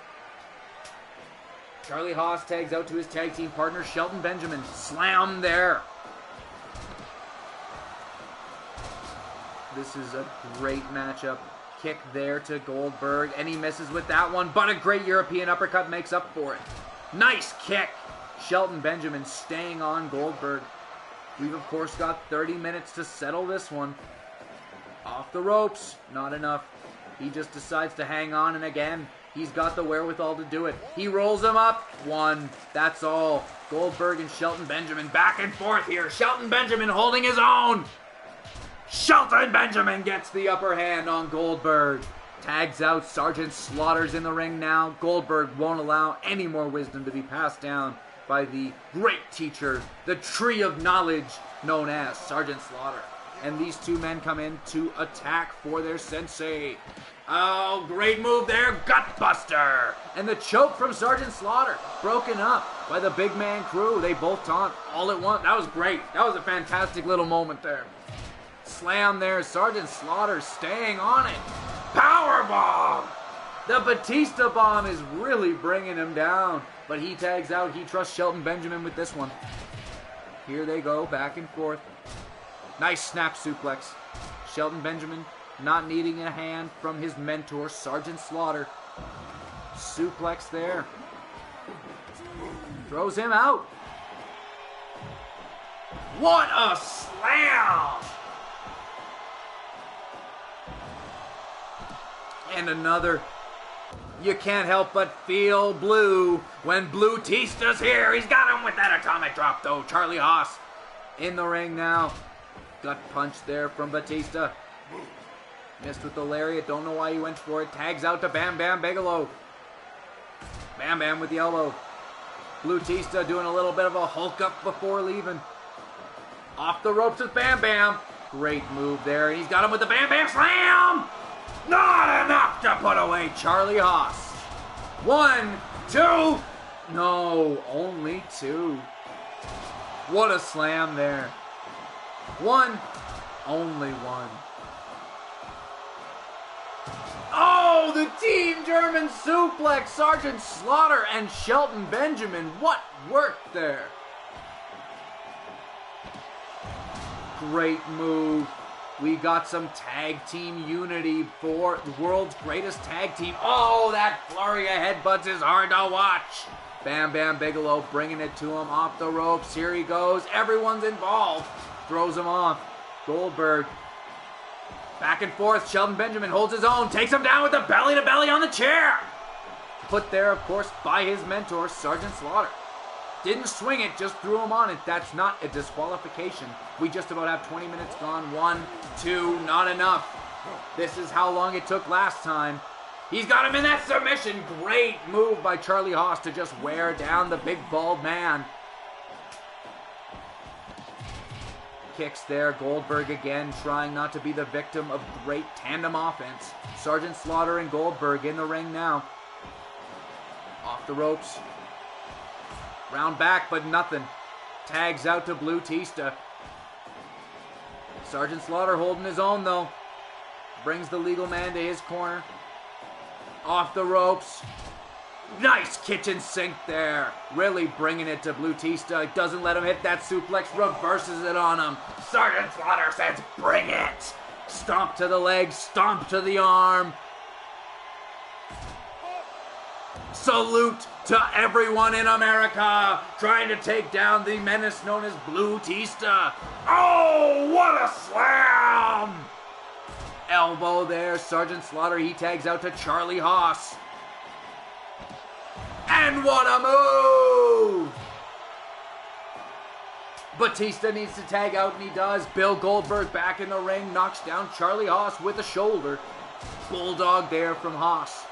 Charlie Haas tags out to his tag team partner, Shelton Benjamin. Slam there. This is a great matchup. Kick there to Goldberg, and he misses with that one, but a great European uppercut makes up for it. Nice kick. Shelton Benjamin staying on Goldberg. We've, of course, got 30 minutes to settle this one. Off the ropes. Not enough. He just decides to hang on, and again, he's got the wherewithal to do it. He rolls him up. 1. That's all. Goldberg and Shelton Benjamin back and forth here. Shelton Benjamin holding his own. Shelton Benjamin gets the upper hand on Goldberg. Tags out. Sergeant Slaughter's in the ring now. Goldberg won't allow any more wisdom to be passed down by the great teacher, the tree of knowledge known as Sergeant Slaughter. And these 2 men come in to attack for their sensei. Oh, great move there, Gutbuster! And the choke from Sergeant Slaughter, broken up by the big man crew. They both taunt all at once. That was great. That was a fantastic little moment there. Slam there, Sergeant Slaughter staying on it. Powerbomb! The Batista bomb is really bringing him down. But he tags out. He trusts Shelton Benjamin with this one. Here they go, back and forth. Nice snap suplex. Shelton Benjamin not needing a hand from his mentor, Sergeant Slaughter. Suplex there. Throws him out. What a slam! And another. You can't help but feel blue when Blue Tista's here. He's got him with that atomic drop, though. Charlie Haas in the ring now. Gut punch there from Batista. Missed with the lariat. Don't know why he went for it. Tags out to Bam Bam Bigelow. Bam Bam with the elbow. Blue Tista doing a little bit of a Hulk up before leaving. Off the ropes with Bam Bam. Great move there. He's got him with the Bam Bam Slam. Not enough to put away Charlie Haas. 1, 2. No, only 2. What a slam there. 1, only 1. Oh, the Team German suplex. Sergeant Slaughter and Shelton Benjamin. What work there. Great move. We got some tag team unity for the world's greatest tag team. Oh, that flurry of headbutts is hard to watch. Bam Bam Bigelow bringing it to him off the ropes. Here he goes. Everyone's involved. Throws him off. Goldberg. Back and forth. Shelton Benjamin holds his own. Takes him down with the belly to belly on the chair. Put there, of course, by his mentor, Sergeant Slaughter. Didn't swing it, just threw him on it. That's not a disqualification. We just about have 20 minutes gone. 1, 2, not enough. This is how long it took last time. He's got him in that submission. Great move by Charlie Haas to just wear down the big bald man. Kicks there. Goldberg again trying not to be the victim of great tandem offense. Sergeant Slaughter and Goldberg in the ring now. Off the ropes. Round back, but nothing. Tags out to Blue Tista. Sergeant Slaughter holding his own, though. Brings the legal man to his corner. Off the ropes. Nice kitchen sink there. Really bringing it to Blue Tista. Doesn't let him hit that suplex. Reverses it on him. Sergeant Slaughter says, bring it. Stomp to the leg. Stomp to the arm. Salute to everyone in America trying to take down the menace known as Blue Tista. Oh, what a slam! Elbow there, Sergeant Slaughter, he tags out to Charlie Haas. And what a move! Batista needs to tag out, and he does. Bill Goldberg back in the ring, knocks down Charlie Haas with a shoulder. Bulldog there from Haas.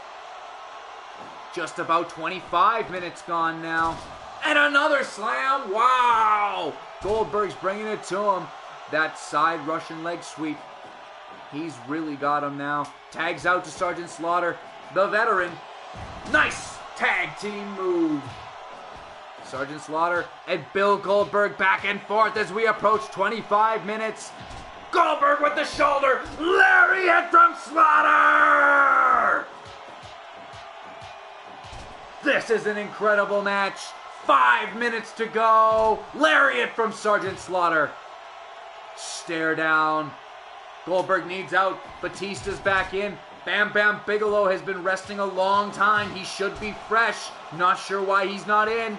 Just about 25 minutes gone now. And another slam. Wow! Goldberg's bringing it to him. That side Russian leg sweep. He's really got him now. Tags out to Sergeant Slaughter, the veteran. Nice tag team move. Sergeant Slaughter and Bill Goldberg back and forth as we approach 25 minutes. Goldberg with the shoulder. Lariat from Slaughter! This is an incredible match. 5 minutes to go. Lariat from Sergeant Slaughter. Stare down. Goldberg needs out. Batista's back in. Bam Bam Bigelow has been resting a long time. He should be fresh. Not sure why he's not in.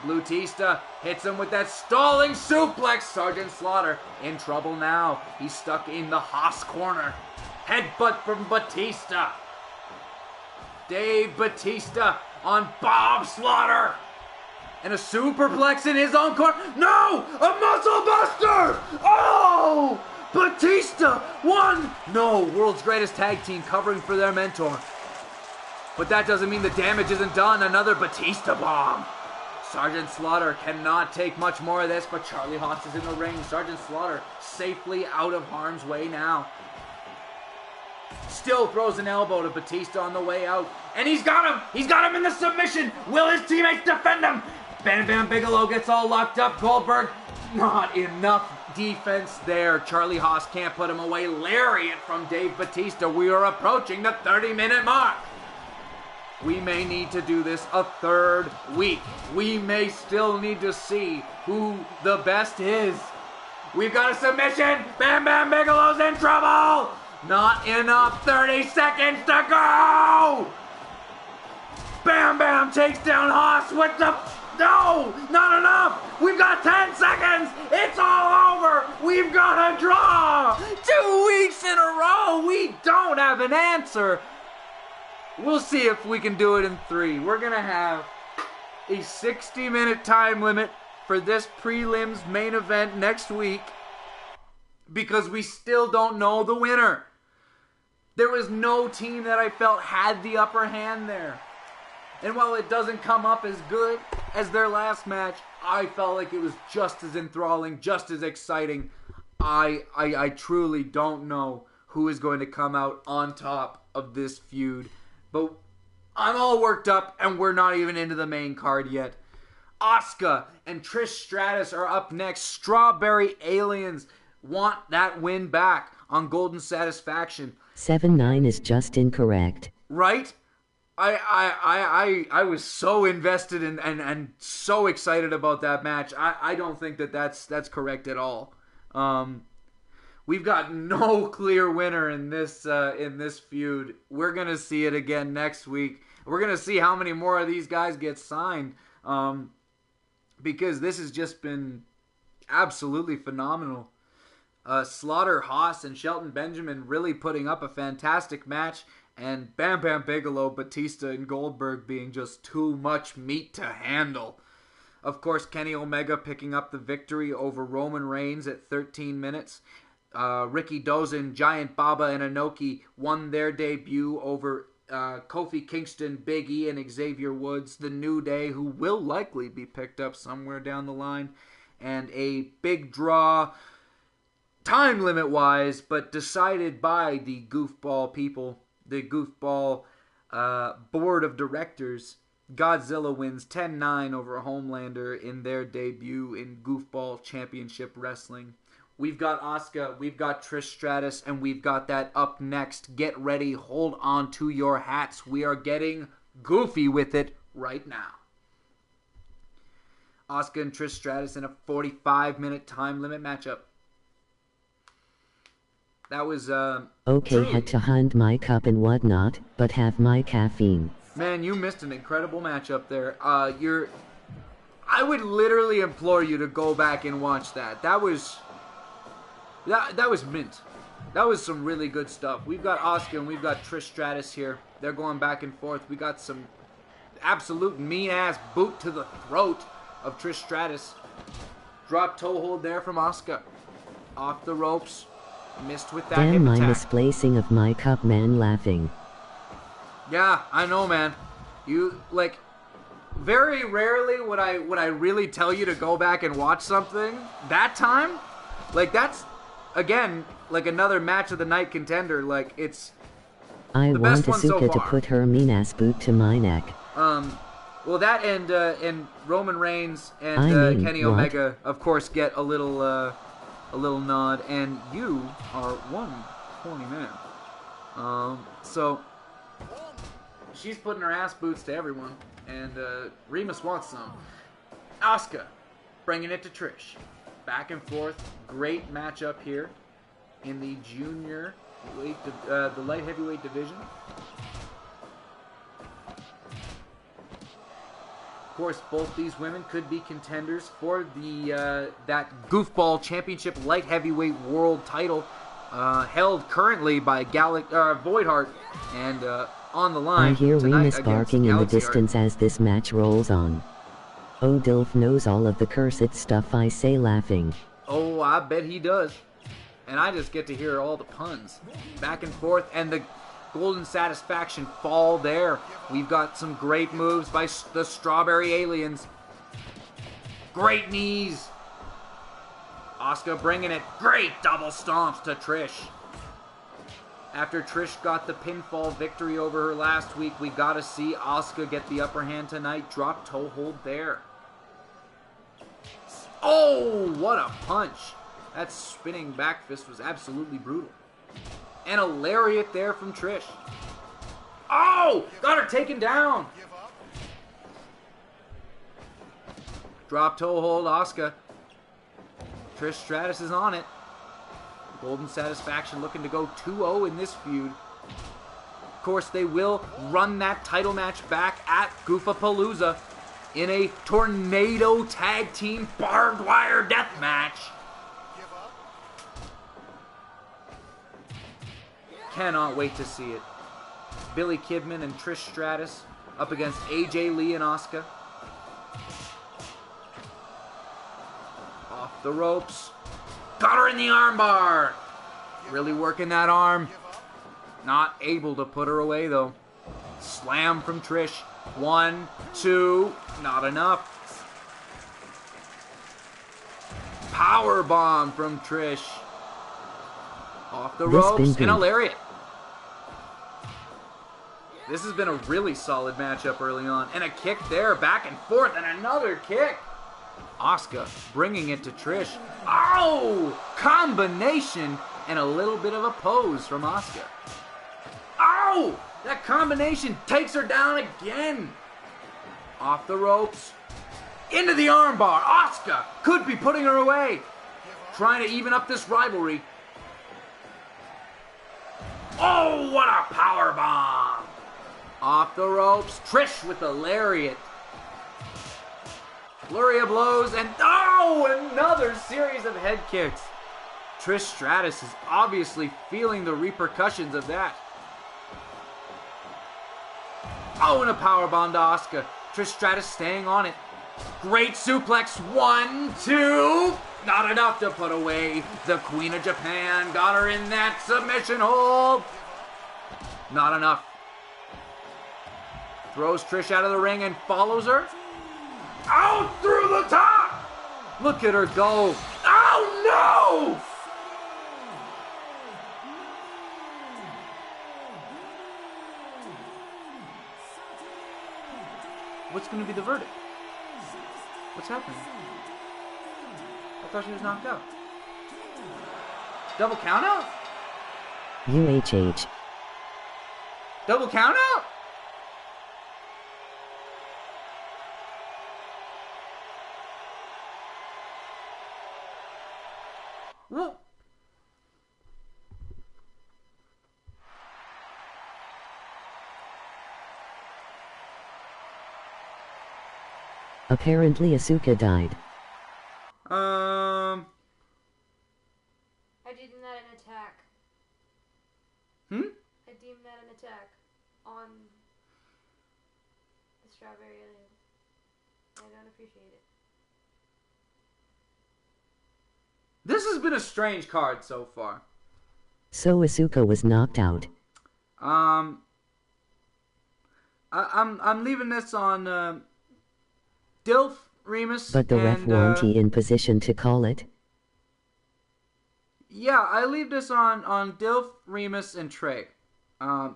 Blue Tista hits him with that stalling suplex. Sergeant Slaughter in trouble now. He's stuck in the Haas corner. Headbutt from Batista. Dave Batista on Bob Slaughter. And a superplex in his own corner. No! A muscle buster! Oh! Batista won! No, world's greatest tag team covering for their mentor. But that doesn't mean the damage isn't done. Another Batista bomb. Sergeant Slaughter cannot take much more of this, but Charlie Haas is in the ring. Sergeant Slaughter safely out of harm's way now. Still throws an elbow to Batista on the way out. And he's got him! He's got him in the submission! Will his teammates defend him? Bam Bam Bigelow gets all locked up. Goldberg, not enough defense there. Charlie Haas can't put him away. Lariat from Dave Batista. We are approaching the 30-minute mark. We may need to do this a third week. We may still need to see who the best is. We've got a submission. Bam Bam Bigelow's in trouble. Not enough. 30 seconds to go. Bam Bam takes down Haas with the... No, not enough. We've got 10 seconds. It's all over. We've got a draw. 2 weeks in a row. We don't have an answer. We'll see if we can do it in 3. We're going to have a 60-minute time limit for this prelims main event next week because we still don't know the winner. There was no team that I felt had the upper hand there. And while it doesn't come up as good as their last match, I felt like it was just as enthralling, just as exciting. I truly don't know who is going to come out on top of this feud. But I'm all worked up, and we're not even into the main card yet. Asuka and Trish Stratus are up next. Strawberry Aliens want that win back on Golden Satisfaction. 7-9 is just incorrect. Right? I was so invested and so excited about that match. I don't think that's correct at all. We've got no clear winner in this feud. We're gonna see it again next week. We're gonna see how many more of these guys get signed, because this has just been absolutely phenomenal. Slaughter, Haas, and Shelton Benjamin really putting up a fantastic match, and Bam Bam Bigelow, Batista, and Goldberg being just too much meat to handle. Of course, Kenny Omega picking up the victory over Roman Reigns at 13 minutes. Ricky Dozan, Giant Baba, and Inoki won their debut over Kofi Kingston, Big E, and Xavier Woods. The New Day, who will likely be picked up somewhere down the line. And a big draw, time limit-wise, but decided by the goofball people, the goofball board of directors. Godzilla wins 10-9 over Homelander in their debut in Goofball Championship Wrestling. We've got Asuka, we've got Trish Stratus, and we've got that up next. Get ready, hold on to your hats. We are getting goofy with it right now. Asuka and Trish Stratus in a 45-minute time limit matchup. That was, Okay, had to hand my cup and whatnot, but have my caffeine. Man, you missed an incredible matchup there. I would literally implore you to go back and watch that. That was mint. That was some really good stuff. We've got Asuka and we've got Trish Stratus here. They're going back and forth. We got some absolute mean-ass boot to the throat of Trish Stratus. Drop toe hold there from Asuka. Off the ropes. Missed with that hip Damn, my attack. misplacing of my cup, man, laughing. Yeah, I know, man. You, like, very rarely would I really tell you to go back and watch something. That time, like, that's, again, like another match of the night contender. Like, it's I the want best one so Asuka to far. put her mean-ass boot to my neck. Well, that and Roman Reigns and I mean, Kenny what? Omega, of course, get a little nod, and you are one horny man. So she's putting her ass boots to everyone, and Remus wants some. Asuka bringing it to Trish, back and forth. Great matchup here in the junior weight, the light heavyweight division. Of course, both these women could be contenders for the that goofball championship light heavyweight world title, held currently by Voidheart, and on the line I hear tonight Remus against barking in the Galaxy distance as this match rolls on. Oh, Dilf knows all of the cursed stuff, I say, laughing. Oh, I bet he does. And I just get to hear all the puns. Back and forth, and the Golden Satisfaction fall there. We've got some great moves by the Strawberry Aliens. Great knees. Asuka bringing it. Great double stomps to Trish. After Trish got the pinfall victory over her last week, we got to see Asuka get the upper hand tonight. Drop toe hold there. Oh, what a punch. That spinning back fist was absolutely brutal. And a lariat there from Trish. Oh, got her taken down. Drop toe hold, Asuka. Trish Stratus is on it. Golden Satisfaction looking to go 2-0 in this feud. Of course, they will run that title match back at Goofapalooza in a tornado tag team barbed wire death match. Cannot wait to see it. Billy Kidman and Trish Stratus up against AJ Lee and Asuka. Off the ropes. Got her in the armbar. Really working that arm. Not able to put her away though. Slam from Trish. 1, 2, not enough. Power bomb from Trish. Off the ropes and a lariat. This has been a really solid matchup early on. And a kick there, back and forth, and another kick. Asuka bringing it to Trish. Oh! Combination and a little bit of a pose from Asuka. Oh! That combination takes her down again. Off the ropes. Into the armbar. Asuka could be putting her away. Trying to even up this rivalry. Oh, what a power bomb! Off the ropes. Trish with the lariat. Flurry of blows, and oh, another series of head kicks. Trish Stratus is obviously feeling the repercussions of that. Oh, and a powerbomb to Asuka. Trish Stratus staying on it. Great suplex. 1, 2. Not enough to put away the Queen of Japan. Got her in that submission hold. Not enough. Throws Trish out of the ring and follows her. Out through the top! Look at her go. Oh no! What's going to be the verdict? What's happening? I thought she was knocked out. Double count out? UHH. Double count out? Well, Apparently Asuka died. Um. I deem that an attack. I deem that an attack on the strawberry alien. I don't appreciate it. This has been a strange card so far. So Asuka was knocked out. I'm leaving this on Dilf, Remus, But the ref and, won't he in position to call it? yeah, I leave this on Dilf, Remus, and Trey.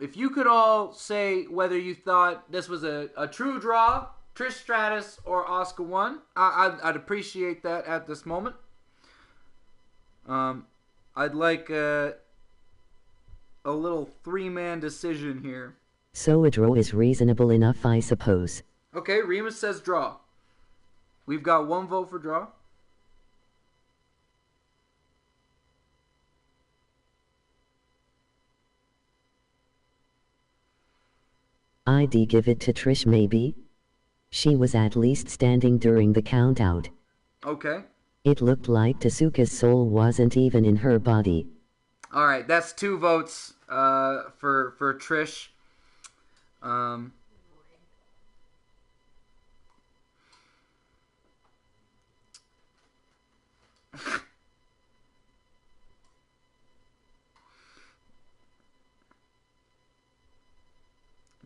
If you could all say whether you thought this was a true draw, Trish Stratus, or Asuka won, I'd appreciate that at this moment. I'd like a little 3-man decision here. So a draw is reasonable enough, I suppose. Okay, Remus says draw. We've got 1 vote for draw. I'd give it to Trish maybe? She was at least standing during the countout. Okay. It looked like Asuka's soul wasn't even in her body. All right, that's 2 votes for Trish.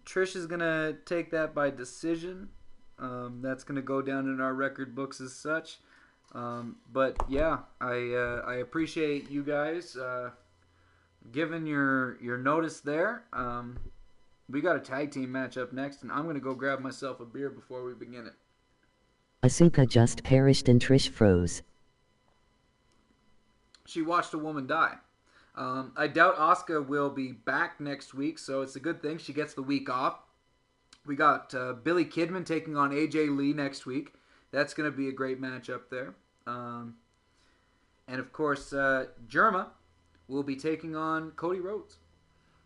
Trish is gonna take that by decision. That's gonna go down in our record books as such. But yeah, I appreciate you guys giving your notice there. We got a tag team match up next, and I'm gonna go grab myself a beer before we begin it. Asuka just perished and Trish froze. She watched a woman die. I doubt Asuka will be back next week, so it's a good thing she gets the week off. We got Billy Kidman taking on AJ Lee next week. That's going to be a great matchup there. And of course, Jerma will be taking on Cody Rhodes,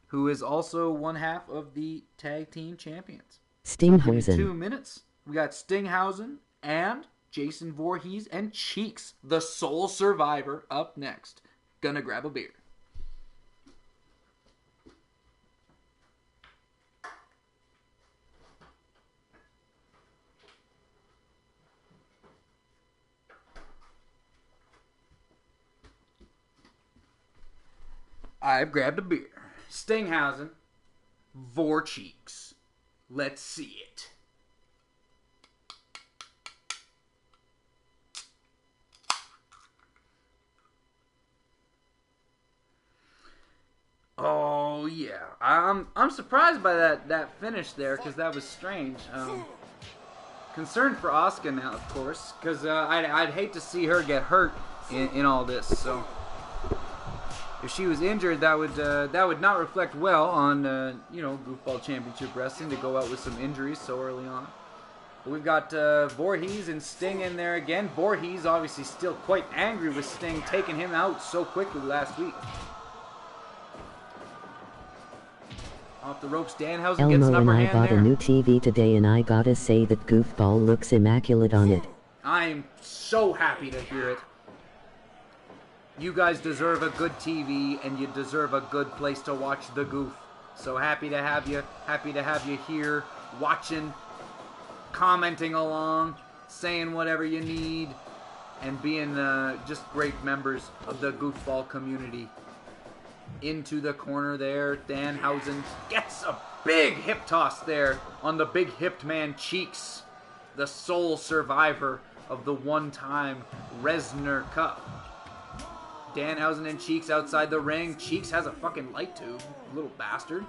who is also one half of the tag team champions. Stinghausen. 2 minutes. We got Stinghausen and Jason Voorhees and Cheeks, the sole survivor, up next. Gonna grab a beer. I've grabbed a beer. Stinghausen, Vorcheeks. Let's see it. Oh yeah, I'm surprised by that finish there because that was strange. Concerned for Asuka now, of course, because I'd hate to see her get hurt in all this. So if she was injured, that would not reflect well on Goofball Championship Wrestling to go out with some injuries so early on. But we've got Voorhees and Sting in there again. Voorhees obviously still quite angry with Sting taking him out so quickly last week. Off the ropes, Danhausen gets an Elmo and upper I hand bought there. a new TV today and I gotta say that Goofball looks immaculate on it. I'm so happy to hear it. You guys deserve a good TV and you deserve a good place to watch the Goof. So happy to have you here watching, commenting along, saying whatever you need, and being just great members of the Goofball community. Into the corner there, Danhausen gets a big hip toss there on the big hipped man Cheeks, the sole survivor of the one-time Resner Cup. Danhausen and Cheeks outside the ring. Cheeks has a fucking light tube, little bastard.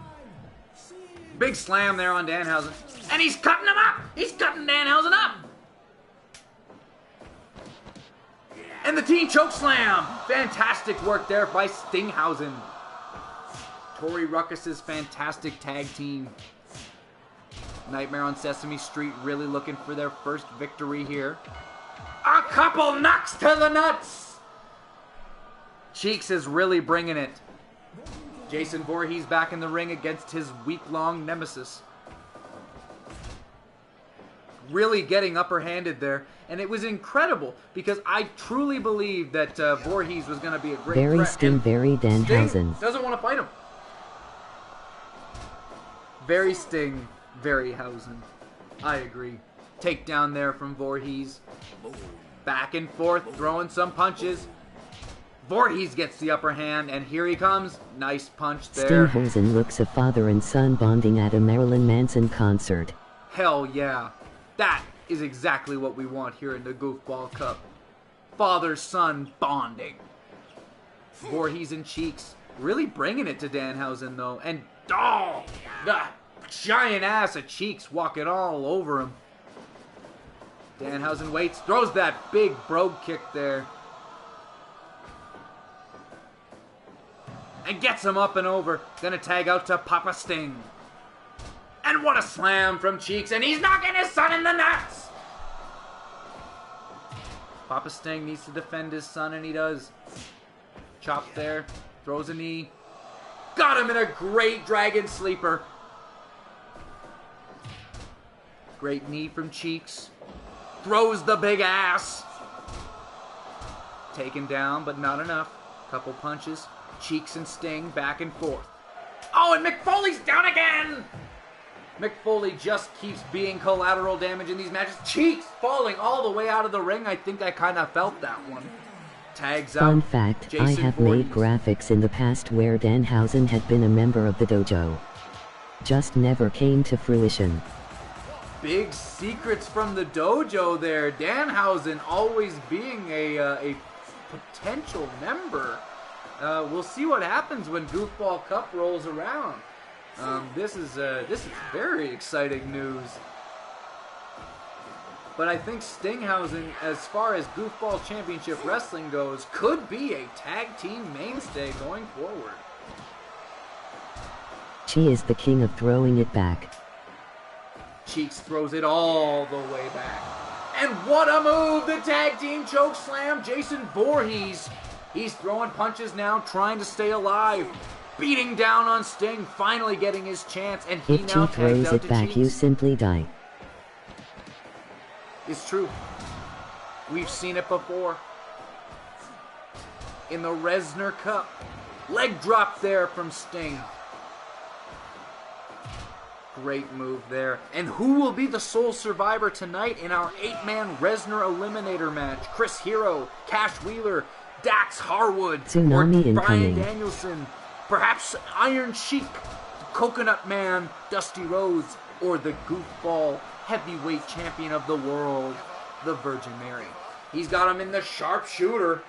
Big slam there on Danhausen, and he's cutting him up! He's cutting Danhausen up! And the team choke slam! Fantastic work there by Stinghausen. Tori Ruckus's fantastic tag team. Nightmare on Sesame Street really looking for their first victory here. A couple knocks to the nuts! Cheeks is really bringing it. Jason Voorhees back in the ring against his week-long nemesis. really getting upper-handed there. And it was incredible because I truly believe that Voorhees was going to be a great Very threat. Sting, very Danhausen. Sting doesn't want to fight him. Very Sting, very Hausen. I agree. Takedown there from Voorhees. Back and forth, throwing some punches. Voorhees gets the upper hand, and here he comes. Nice punch there. Stinghausen looks a father and son bonding at a Marilyn Manson concert. Hell yeah. That is exactly what we want here in the Goofball Cup. Father-son bonding. Voorhees and Cheeks really bringing it to Danhausen, though. And, oh, the giant ass of Cheeks walking all over him. Danhausen waits, throws that big brogue kick there. And gets him up and over. Gonna tag out to Papa Sting. And what a slam from Cheeks, and he's knocking his son in the nuts! Papa Sting needs to defend his son, and he does. Chop there, throws a knee. Got him in a great Dragon Sleeper. Great knee from Cheeks. Throws the big ass. Taken down, but not enough. Couple punches. Cheeks and Sting back and forth. Oh, and Mick Foley's down again! Mick Foley just keeps being collateral damage in these matches. Cheeks falling all the way out of the ring. I think I kind of felt that one. Tags out. Fun fact, Jason I have Voorhees. made graphics in the past where Danhausen had been a member of the dojo. Just never came to fruition. Big secrets from the dojo there. Danhausen always being a potential member. We'll see what happens when Goofball Cup rolls around. This is very exciting news. But I think Stinghausen, as far as Goofball Championship Wrestling goes, could be a tag team mainstay going forward. She is the king of throwing it back. Cheeks throws it all the way back. And what a move! The tag team choke slam. Jason Voorhees. He's throwing punches now, trying to stay alive. Beating down on Sting, finally getting his chance, and he If now she tags throws out it to back, Cheeks. you simply die. It's true. We've seen it before. In the Resner Cup. Leg drop there from Sting. Great move there. And who will be the sole survivor tonight in our 8-man Resner Eliminator match? Chris Hero, Cash Wheeler, Dax Harwood, Tsunami or Brian incoming. Danielson, perhaps Iron Sheik, Coconut Man, Dusty Rhodes, or the Goofball Heavyweight Champion of the World, the Virgin Mary. He's got him in the sharpshooter.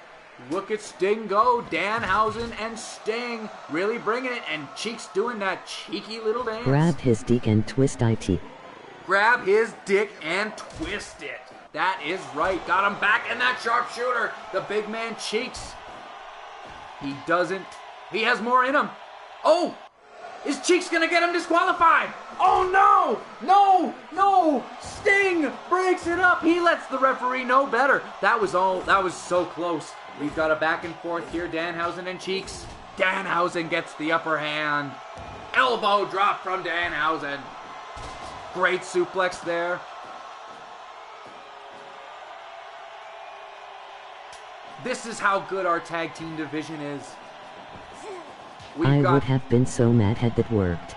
Look at Sting go. Danhausen and Sting really bringing it, and Cheeks doing that cheeky little dance. Grab his dick and twist it. Grab his dick and twist it. That is right. Got him back in that sharpshooter. The big man Cheeks. He doesn't. He has more in him. Oh! Is Cheeks gonna get him disqualified? Oh no! No! No! Sting breaks it up. He lets the referee know better. That was so close. We've got a back and forth here. Danhausen and Cheeks. Danhausen gets the upper hand. Elbow drop from Danhausen. Great suplex there. This is how good our tag team division is. I would have been so mad had that worked.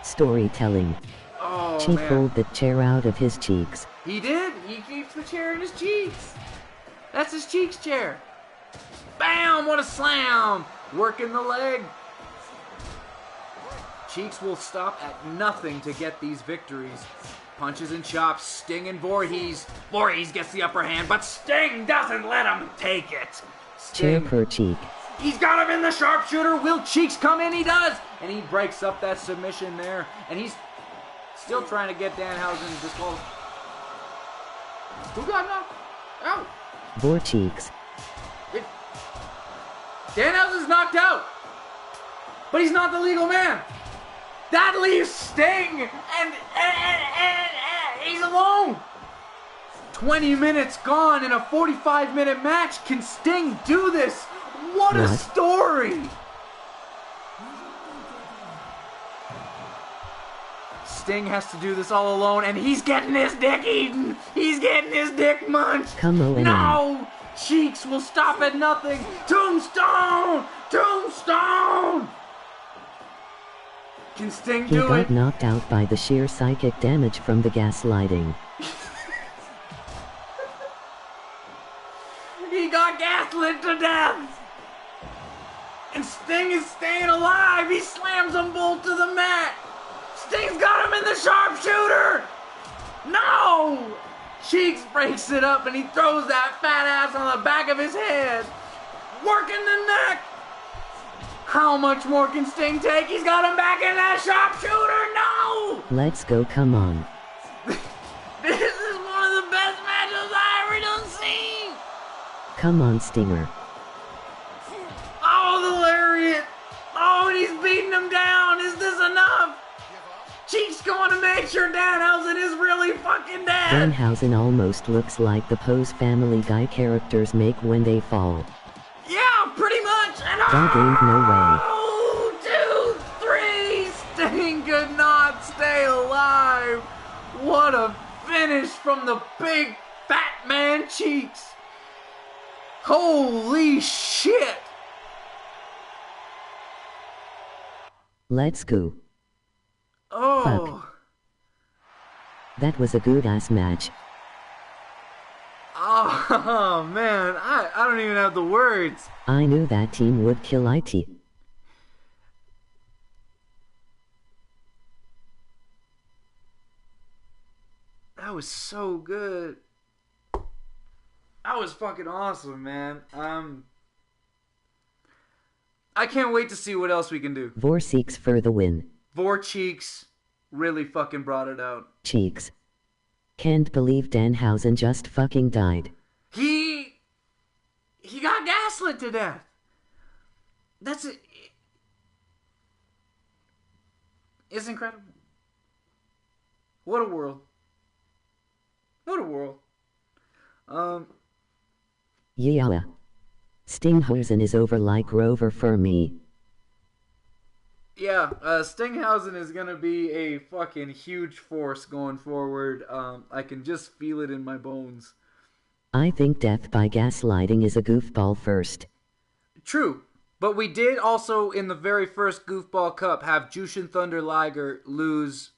Storytelling. Oh, She man. pulled the chair out of his cheeks. He did. He keeps the chair in his cheeks. That's his cheeks chair. Bam! What a slam! Working the leg. Cheeks will stop at nothing to get these victories. Punches and chops. Sting and Voorhees. Voorhees gets the upper hand, but Sting doesn't let him take it. Chair Sting. per cheek. He's got him in the sharpshooter. Will Cheeks come in? He does. And he breaks up that submission there. And he's still trying to get Danhausen disqualified. Who got knocked out? Vor cheeks. Danhausen's knocked out. But he's not the legal man. That leaves Sting. And he's alone. 20 minutes gone in a 45-minute match. Can Sting do this? What a What? story! Sting has to do this all alone, and he's getting his dick eaten. He's getting his dick munched. Come on. No! Cheeks will stop at nothing. Tombstone! Tombstone! Can Sting He do got it? knocked out by the sheer psychic damage from the gaslighting. He got gaslit to death! And Sting is staying alive! He slams them both to the mat! Sting's got him in the sharpshooter! No! Cheeks breaks it up and he throws that fat ass on the back of his head! Working the neck! How much more can Sting take? He's got him back in that sharpshooter! No! Let's go, come on. This is one of the best matches I ever done seen! Come on, Stinger. Oh, the lariat! Oh, and he's beating him down! Is this enough? Cheeks going to make sure Danhausen is really fucking dead! Danhausen almost looks like the pose Family Guy characters make when they fall. Yeah, pretty much! And That ain't no way. oh, 2, 3! Sting could not stay alive! What a finish from the big fat man Cheeks! Holy shit! Let's go. Oh. That was a good ass match. Oh, man, I don't even have the words. I knew that team would kill IT. That was so good. That was fucking awesome, man. I can't wait to see what else we can do. Vorseeks for the win. Cheeks really fucking brought it out. Cheeks. Can't believe Danhausen just fucking died. He got gaslit to death. That's it. It's incredible. What a world. What a world. Yeah. Stinghausen is over like Rover for me. Yeah, Stinghausen is gonna be a fucking huge force going forward. I can just feel it in my bones. I think death by gaslighting is a goofball first. True, but we did also in the very first Goofball Cup have Jushin Thunder Liger lose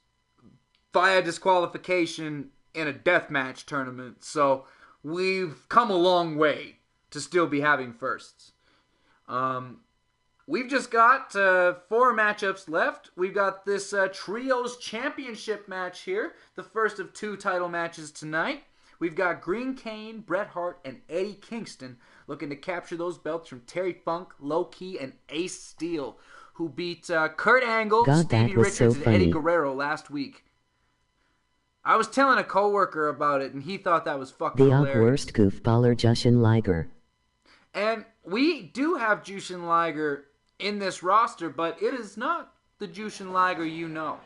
via disqualification in a deathmatch tournament. So we've come a long way to still be having firsts. We've just got 4 matchups left. We've got this Trios Championship match here, the first of 2 title matches tonight. We've got Green Kane, Bret Hart, and Eddie Kingston looking to capture those belts from Terry Funk, Low Key, and Ace Steel, who beat Kurt Angle, God, Stevie that was Richards, so and Eddie funny. Guerrero last week. I was telling a coworker about it, and he thought that was fucking The hilarious. worst goofballer Jushin Liger. And we do have Jushin Liger in this roster, but it is not the Jushin Liger you know.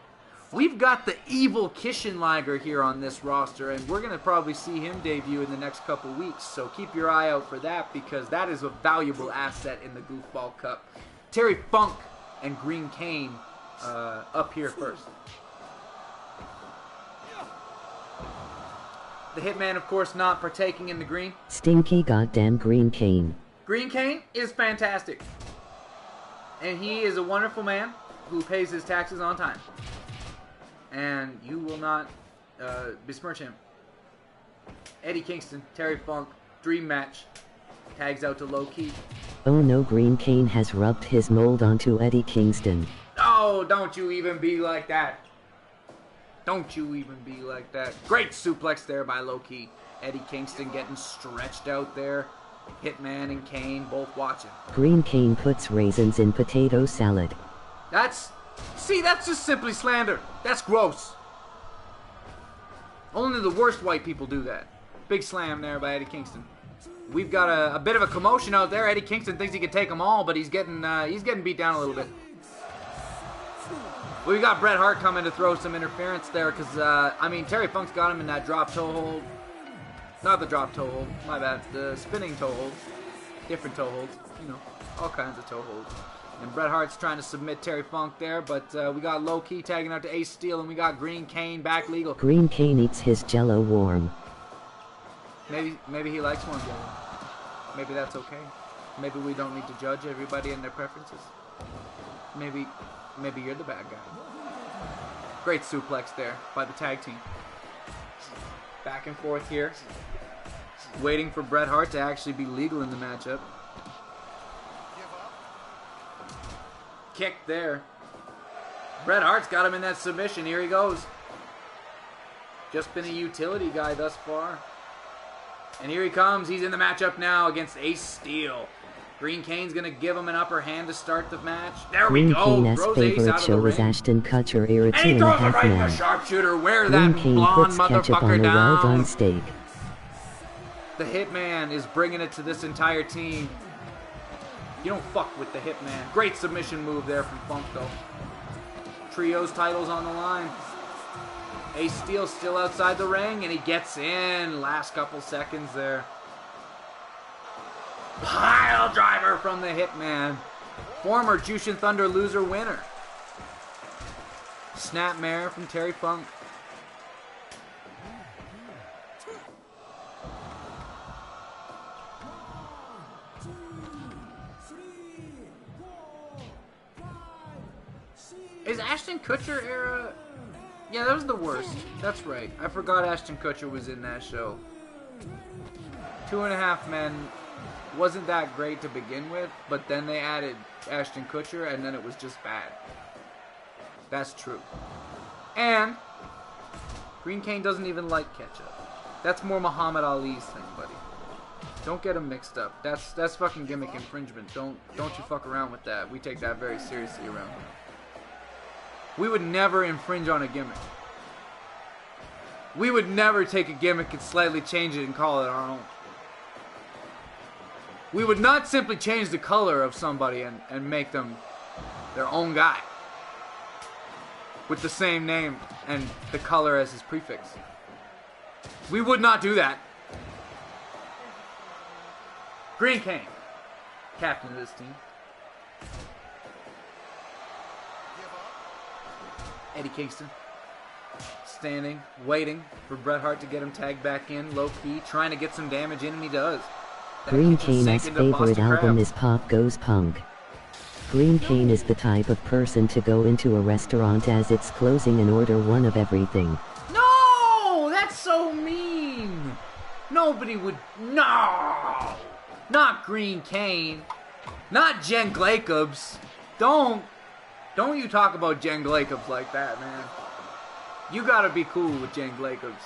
We've got the evil Kishin Liger here on this roster, and we're going to probably see him debut in the next couple weeks, so keep your eye out for that, because that is a valuable asset in the Goofball Cup. Terry Funk and Green Kane up here first. The Hitman, of course, not partaking in the green. Stinky goddamn Green Kane. Green Kane is fantastic. And he is a wonderful man who pays his taxes on time. And you will not besmirch him. Eddie Kingston, Terry Funk, dream match. Tags out to Low Key. Oh no, Green Kane has rubbed his mold onto Eddie Kingston. Oh, don't you even be like that. Don't you even be like that. Great suplex there by Low Key. Eddie Kingston getting stretched out there. Hitman and Kane both watching. Green Kane puts raisins in potato salad. That's just simply slander. That's gross. Only the worst white people do that. Big slam there by Eddie Kingston. We've got a bit of a commotion out there. Eddie Kingston thinks he can take them all, but he's getting beat down a little bit. We got Bret Hart coming to throw some interference there because, Terry Funk's got him in that drop toe hold. Not the drop toe hold, my bad. The spinning toe hold. Different toe holds. You know, all kinds of toe holds. And Bret Hart's trying to submit Terry Funk there, but we got Low Key tagging out to Ace Steel, and we got Green Kane back legal. Green Kane eats his jello warm. Maybe he likes one jello. Maybe that's okay. Maybe we don't need to judge everybody and their preferences. Maybe you're the bad guy. Great suplex there by the tag team. Back and forth here. Waiting for Bret Hart to actually be legal in the matchup. Kick there. Bret Hart's got him in that submission. Here he goes. Just been a utility guy thus far. And here he comes. He's in the matchup now against Ace Steel. Green Kane's going to give him an upper hand to start the match. There we go. Green Kane's Throws Ace favorite out of the show is ring. Ashton Kutcher era And he 2.5 throws it right in the man. sharpshooter. Wear Green that Kane blonde puts ketchup on motherfucker a down. well-done steak. The Hitman is bringing it to this entire team. You don't fuck with the Hitman. Great submission move there from Funk, though. Trios titles on the line. Ace Steel still outside the ring, and he gets in. Last couple seconds there. Pile driver from the Hitman. Former Jushin Thunder loser winner. Snapmare from Terry Funk. Is Ashton Kutcher era... Yeah, that was the worst. That's right. I forgot Ashton Kutcher was in that show. 2.5 Men wasn't that great to begin with, but then they added Ashton Kutcher, and then it was just bad. That's true. And Green Kane doesn't even like ketchup. That's more Muhammad Ali's thing, buddy. Don't get them mixed up. That's fucking gimmick infringement. Don't you fuck around with that. We take that very seriously around here. We would never infringe on a gimmick. We would never take a gimmick and slightly change it and call it our own. We would not simply change the color of somebody and make them their own guy with the same name and the color as his prefix. We would not do that. Green Kane, captain of this team. Eddie Kingston standing, waiting for Bret Hart to get him tagged back in, low key, trying to get some damage in, and he does. That Green kicks him sank Kane's into favorite Boston album Crab. is Pop Goes Punk. Green Kane is the type of person to go into a restaurant as it's closing and order one of everything. No! That's so mean! Nobody would... No! Not Green Kane. Not Jen Jacobs. Don't you talk about Jen Jacobs like that, man. You gotta be cool with Jen Jacobs.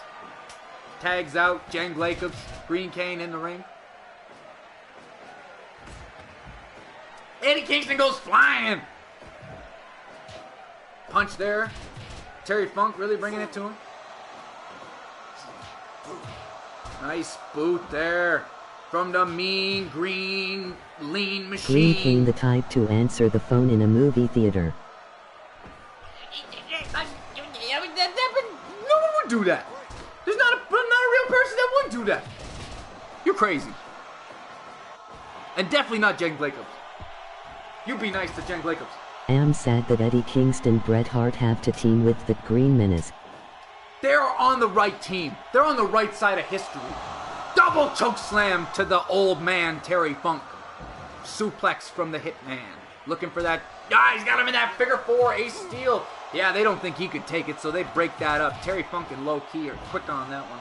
Tags out, Jen Jacobs, Green Kane in the ring. Eddie Kingston goes flying. Punch there. Terry Funk really bringing it to him. Nice boot there from the mean green lean machine. Green Kane the type to answer the phone in a movie theater. No one would do that. There's not a real person that would do that. You're crazy. And definitely not Jen Jacobs. You be nice to Jen Jacobs. I'm sad that Eddie Kingston and Bret Hart have to team with the Green Menace. They're on the right team. They're on the right side of history. Double choke slam to the old man, Terry Funk. Suplex from the Hitman. Looking for that. Ah, he's got him in that figure four, Ace Steel. Yeah, they don't think he could take it, so they break that up. Terry Funk and Low Key are quick on that one.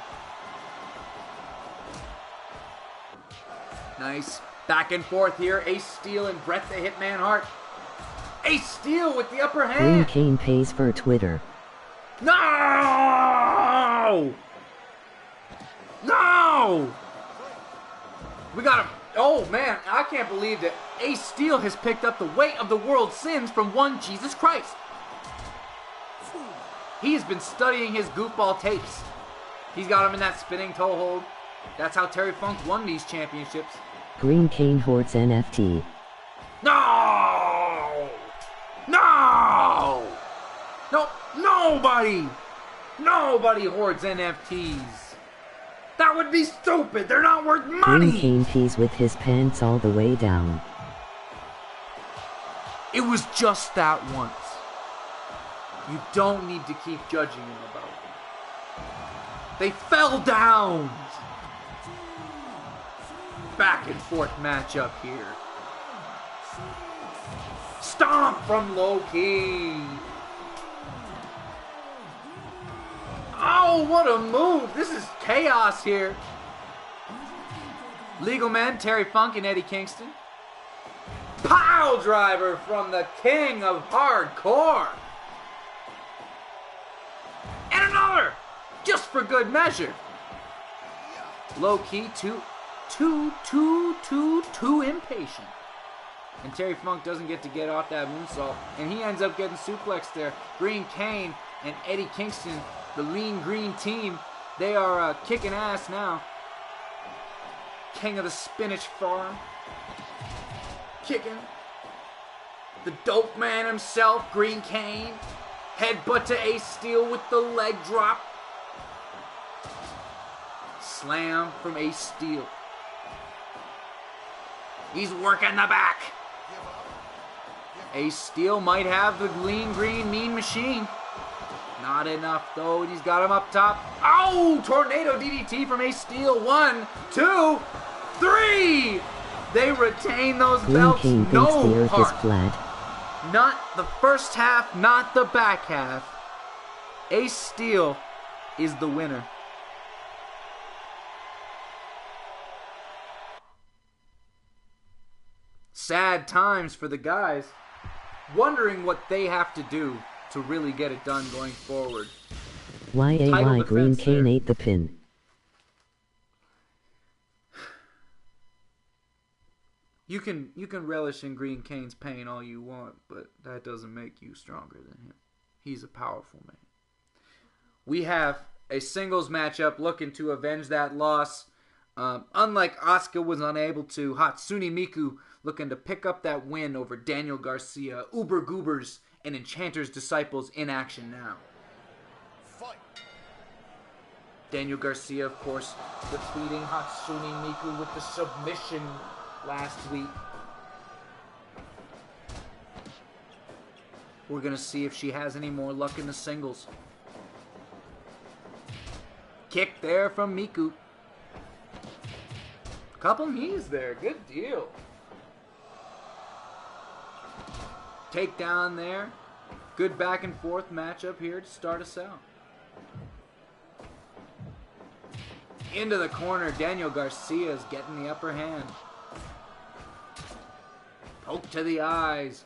Nice. Back and forth here. Ace Steel and Bret the Hitman Hart. Ace Steel with the upper hand. Green Kane pays for Twitter. No! No! We got him. Oh, man. I can't believe that Ace Steel has picked up the weight of the world's sins from one Jesus Christ. He has been studying his goofball tapes. He's got him in that spinning toe hold. That's how Terry Funk won these championships. Green Kane hoards NFT. No! No! No! Nobody! Nobody hoards NFTs. That would be stupid. They're not worth money. Green Kane pees with his pants all the way down. It was just that once. You don't need to keep judging him about it. They fell down. Back and forth matchup here. Stomp from Low-Ki. Oh, what a move. This is chaos here. Legal Men, Terry Funk and Eddie Kingston. Pile driver from the king of hardcore. And another, just for good measure. Low-Ki, too impatient. And Terry Funk doesn't get to get off that moonsault. And he ends up getting suplexed there. Green Kane and Eddie Kingston, the lean green team, they are kicking ass now. King of the Spinach Farm. Kicking. The dope man himself, Green Kane. Headbutt to Ace Steel with the leg drop. Slam from Ace Steel. He's working the back. Ace Steel might have the lean green mean machine. Not enough though, and he's got him up top. Oh, tornado DDT from Ace Steel. 1, 2, 3. They retain those belts. Green King thinks the earth is flat. Not the first half, not the back half. Ace Steel is the winner. Sad times for the guys, wondering what they have to do to really get it done going forward. YAY Green Kane ate the pin. You can relish in Green Kane's pain all you want, but that doesn't make you stronger than him. He's a powerful man. We have a singles matchup looking to avenge that loss. Unlike Asuka was unable to, Hatsune Miku looking to pick up that win over Daniel Garcia. Uber Goobers and Enchanter's Disciples in action now. Fight. Daniel Garcia, of course, defeating Hatsune Miku with the submission last week. We're going to see if she has any more luck in the singles. Kick there from Miku. Couple knees there. Good deal. Takedown there. Good back and forth matchup here to start us out. Into the corner. Daniel Garcia is getting the upper hand. Poke to the eyes.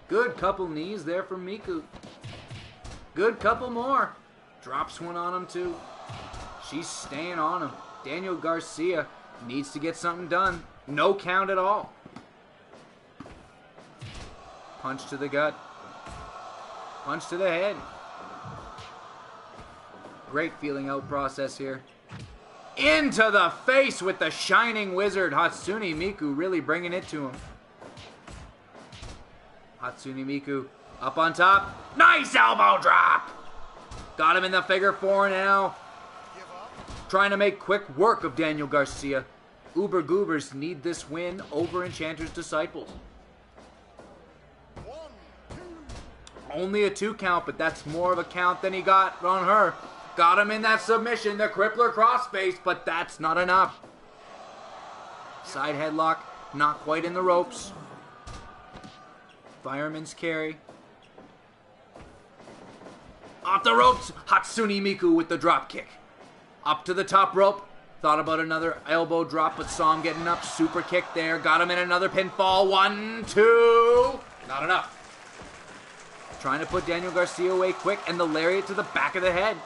Good couple knees there from Miku. Good couple more. Drops one on him too. She's staying on him. Daniel Garcia needs to get something done. No count at all. Punch to the gut. Punch to the head. Great feeling out process here. Into the face with the Shining Wizard. Hatsune Miku really bringing it to him. Hatsune Miku up on top. Nice elbow drop. Got him in the figure four now. Trying to make quick work of Daniel Garcia. Uber Goobers need this win over Enchanter's Disciples. Only a 2 count, but that's more of a count than he got on her. Got him in that submission, the crippler crossface, but that's not enough. Side headlock, not quite in the ropes. Fireman's carry. Off the ropes, Hatsune Miku with the drop kick. Up to the top rope. Thought about another elbow drop, but saw him getting up. Super kick there. Got him in another pinfall. 1, 2. Not enough. Trying to put Daniel Garcia away quick, and the lariat to the back of the head.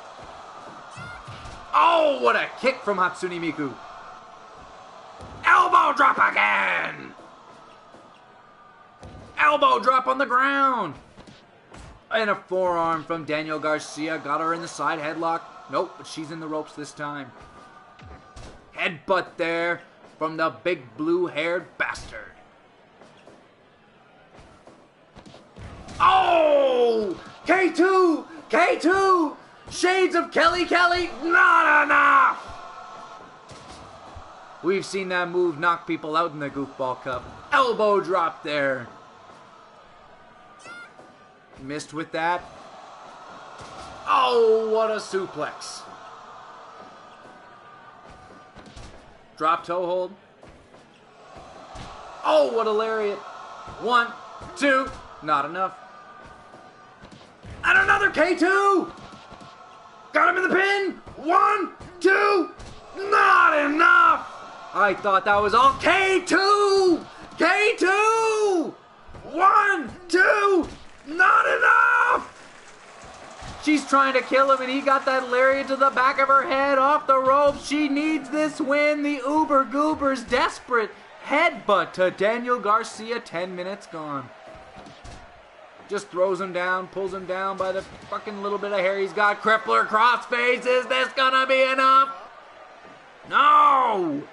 Oh, what a kick from Hatsune Miku. Elbow drop again. Elbow drop on the ground. And a forearm from Daniel Garcia. Got her in the side headlock. Nope, but she's in the ropes this time. Headbutt there from the big blue-haired bastard. Oh! K2! K2! Shades of Kelly Kelly! Not enough! We've seen that move knock people out in the Goofball Cup. Elbow drop there. Missed with that. Oh, what a suplex. Drop toe hold. Oh, what a lariat. 1, 2, not enough. And another K2! Got him in the pin! 1, 2, not enough! I thought that was all K2! K2! 1, 2, not enough! She's trying to kill him and he got that lariat to the back of her head off the ropes. She needs this win. The Uber Goober's desperate. Headbutt to Daniel Garcia, 10 minutes gone. Just throws him down, pulls him down by the fucking little bit of hair he's got. Crippler crossface, is this gonna be enough? No!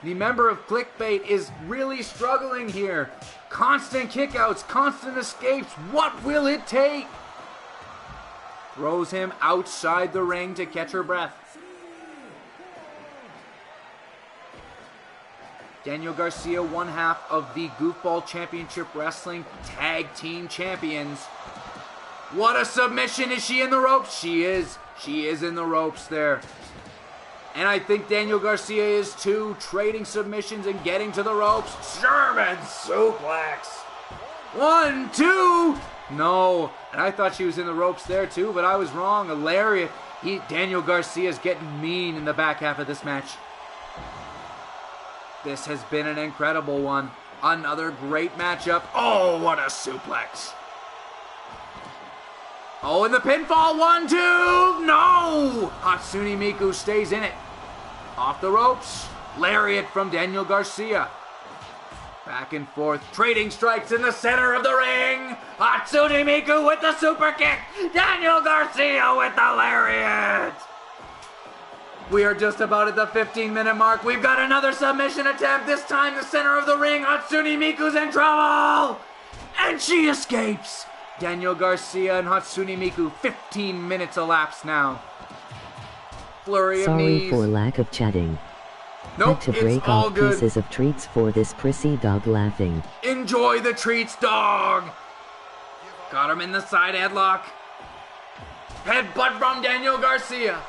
The member of Clickbait is really struggling here. Constant kickouts, constant escapes. What will it take? Throws him outside the ring to catch her breath. Daniel Garcia, one half of the Goofball Championship Wrestling Tag Team Champions. What a submission. Is she in the ropes? She is. She is in the ropes there. And I think Daniel Garcia is too, trading submissions and getting to the ropes. German suplex. 1, 2. No. And I thought she was in the ropes there too, but I was wrong. A lariat. Daniel Garcia's getting mean in the back half of this match. This has been an incredible one. Another great matchup. Oh, what a suplex. Oh, and the pinfall. 1, 2. No! Hatsune Miku stays in it. Off the ropes. Lariat from Daniel Garcia. Back and forth. Trading strikes in the center of the ring. Hatsune Miku with the super kick. Daniel Garcia with the lariat. We are just about at the 15-minute mark. We've got another submission attempt. This time the center of the ring. Hatsune Miku's in trouble. And she escapes. Daniel Garcia and Hatsune Miku. 15 minutes elapsed now. Flurry of knees. Sorry for lack of chatting. Nope, Had to it's break all off good. pieces of treats for this prissy dog laughing. Enjoy the treats, dog. Got him in the side headlock. Headbutt from Daniel Garcia.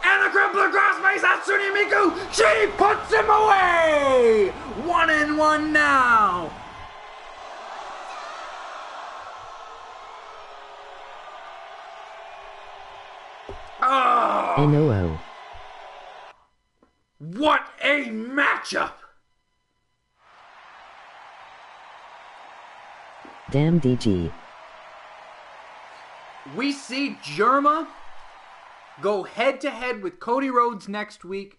And the crippler crossface, Hatsune Miku. She puts him away. 1-1 now. Oh, NOO. what a matchup. Damn DG. We see Jerma go head-to-head with Cody Rhodes next week.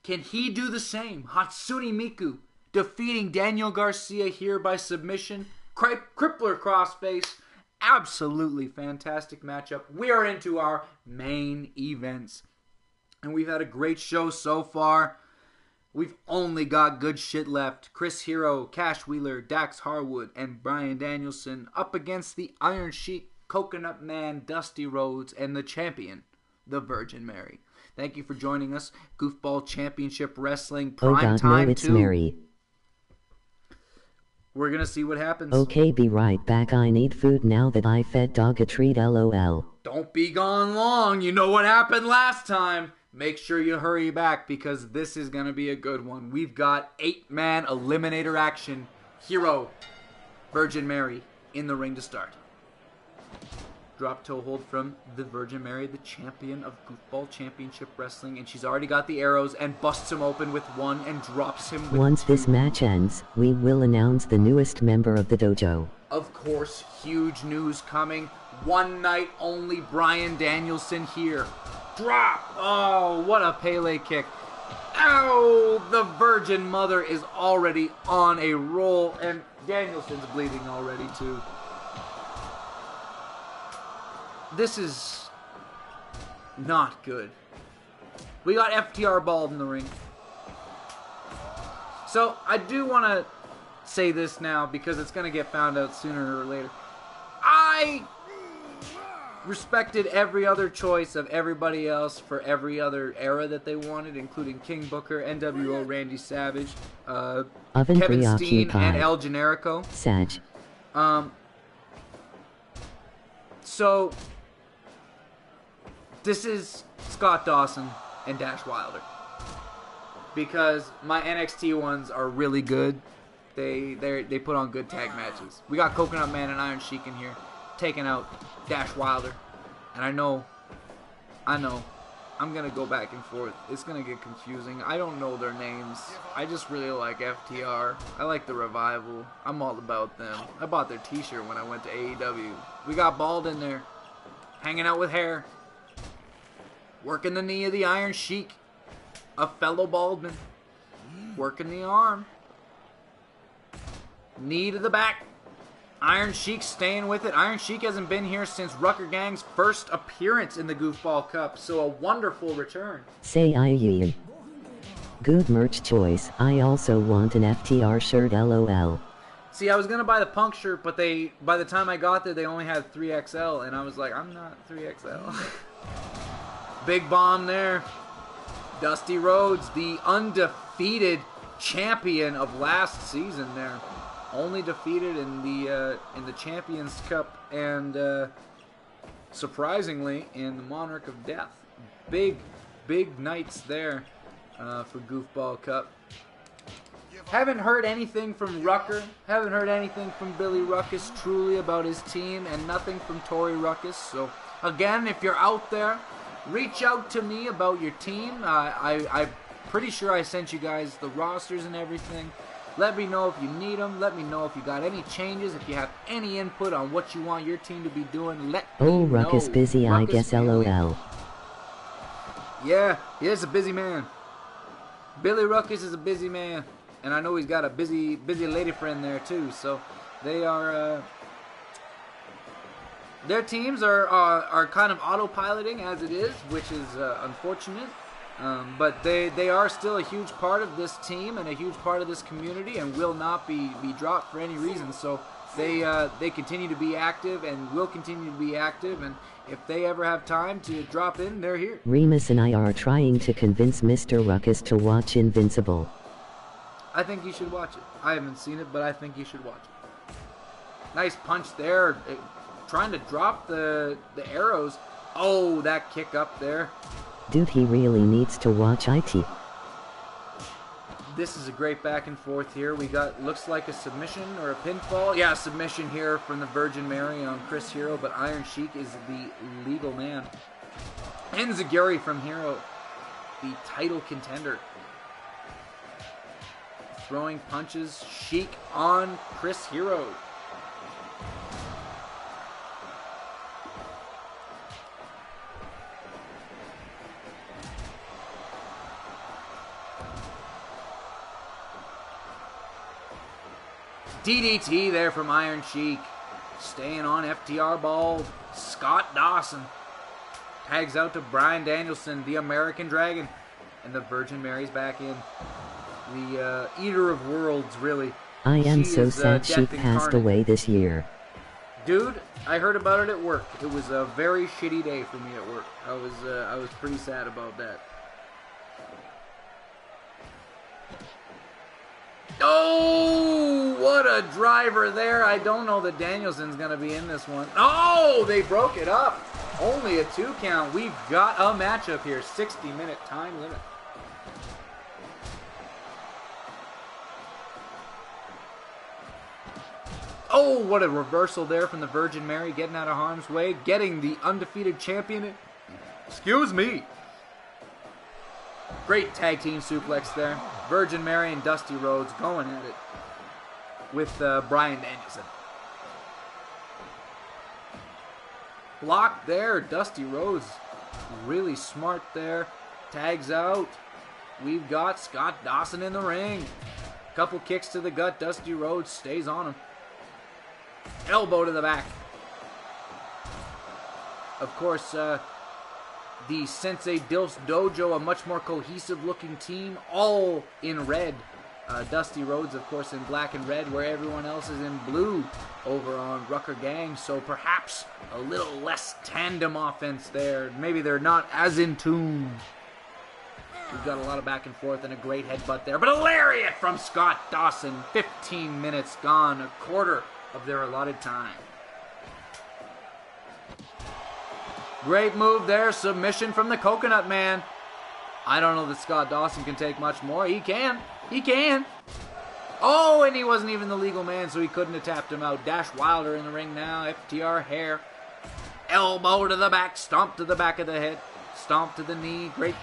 Can he do the same? Hatsune Miku defeating Daniel Garcia here by submission. Crippler crossface. Absolutely fantastic matchup. We are into our main events. And we've had a great show so far. We've only got good shit left. Chris Hero, Cash Wheeler, Dax Harwood, and Bryan Danielson up against the Iron Sheik, Coconut Man, Dusty Rhodes, and the champion, the Virgin Mary. Thank you for joining us. Goofball Championship Wrestling Oh god, no, Primetime it's 2. Mary. We're going to see what happens. Okay, be right back. I need food now that I fed dog a treat, lol. Don't be gone long. You know what happened last time. Make sure you hurry back because this is going to be a good one. We've got 8-man eliminator action. Hero, Virgin Mary in the ring to start. Drop toe hold from the Virgin Mary, the champion of Goofball Championship Wrestling. And she's already got the arrows and busts him open with one and drops him with Once two. this match ends, we will announce the newest member of the dojo. Of course, huge news coming. One night only Bryan Danielson here. Drop! Oh, what a Pele kick. Ow! The Virgin Mother is already on a roll, and Danielson's bleeding already too. This is not good. We got FTR Bald in the ring. So, I do want to say this now because it's going to get found out sooner or later. I respected every other choice of everybody else for every other era that they wanted, including King Booker, NWO Randy Savage, Oven Kevin Steen, and preoccupied. El Generico. Sag. So this is Scott Dawson and Dash Wilder, because my NXT ones are really good. They put on good tag matches. We got Coconut Man and Iron Sheik in here, taking out Dash Wilder, and I know, I'm gonna go back and forth. It's gonna get confusing. I don't know their names. I just really like FTR. I like the Revival. I'm all about them. I bought their T-shirt when I went to AEW. We got Bald in there, hanging out with hair, working the knee of the Iron Sheik, a fellow Baldman, working the arm, knee to the back. Iron Sheik staying with it. Iron Sheik hasn't been here since Rucker Gang's first appearance in the Goofball Cup, so a wonderful return. Say I yield. Good merch choice. I also want an FTR shirt, lol. See, I was going to buy the Punk shirt, but by the time I got there, they only had 3XL, and I was like, I'm not 3XL. Big bomb there. Dusty Rhodes, the undefeated champion of last season there. Only defeated in the Champions Cup and surprisingly in the Monarch of Death. Big nights there for Goofball Cup. Haven't heard anything from Rucker. Haven't heard anything from Billy Ruckus truly about his team, and nothing from Tori Ruckus. So again, if you're out there, reach out to me about your team. I'm pretty sure I sent you guys the rosters and everything. Let me know if you need them. Let me know if you got any changes. If you have any input on what you want your team to be doing, let me know. Ruckus busy, I Ruckus guess, family. lol. Yeah, he is a busy man. Billy Ruckus is a busy man. And I know he's got a busy lady friend there too. So they are... their teams are kind of autopiloting as it is, which is unfortunate. But they are still a huge part of this team and a huge part of this community, and will not be dropped for any reason. So they continue to be active and will continue to be active. And if they ever have time to drop in, they're here. Remus and I are trying to convince Mr. Ruckus to watch Invincible. I think you should watch it. I haven't seen it, but I think you should watch it. Nice punch there. Trying to drop the arrows. Oh, that kick up there. Dude, he really needs to watch IT. This is a great back and forth here. We got, looks like a submission or a pinfall. Yeah, submission here from the Virgin Mary on Chris Hero, but Iron Sheik is the legal man. And Zaguri from Hero, the title contender. Throwing punches, Sheik on Chris Hero. DDT there from Iron Sheik. Staying on FTR Bald. Scott Dawson tags out to Bryan Danielson, the American Dragon. And the Virgin Mary's back in. The Eater of Worlds, really. I am She so is, sad Death she passed incarnate. away this year. Dude, I heard about it at work. It was a very shitty day for me at work. I was pretty sad about that. Oh, what a driver there. I don't know that Danielson's going to be in this one. Oh, they broke it up. Only a 2 count. We've got a matchup here. 60-minute time limit. Oh, what a reversal there from the Virgin Mary, getting out of harm's way, getting the undefeated champion. Excuse me. Great tag team suplex there. Virgin Mary and Dusty Rhodes going at it with Bryan Danielson. Blocked there. Dusty Rhodes really smart there. Tags out. We've got Scott Dawson in the ring. Couple kicks to the gut. Dusty Rhodes stays on him. Elbow to the back. Of course, the Sensei Dilf's Dojo, a much more cohesive looking team, all in red. Dusty Rhodes, of course, in black and red, where everyone else is in blue over on Rucker Gang. So perhaps a little less tandem offense there. Maybe they're not as in tune. We've got a lot of back and forth and a great headbutt there. But a lariat from Scott Dawson. 15 minutes gone, a quarter of their allotted time. Great move there. Submission from the Coconut Man. I don't know that Scott Dawson can take much more. He can. He can. Oh, and he wasn't even the legal man, so he couldn't have tapped him out. Dash Wilder in the ring now. FTR hair. Elbow to the back. Stomp to the back of the head. Stomp to the knee. Great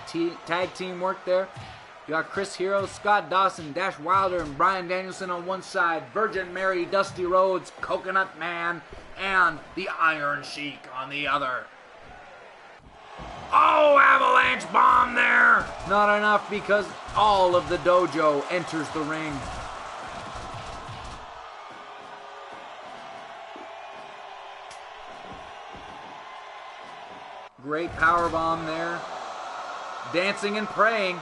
tag team work there. You got Chris Hero, Scott Dawson, Dash Wilder, and Bryan Danielson on one side. Virgin Mary, Dusty Rhodes, Coconut Man, and the Iron Sheik on the other. Oh, avalanche bomb there! Not enough because all of the dojo enters the ring. Great power bomb there. Dancing and praying,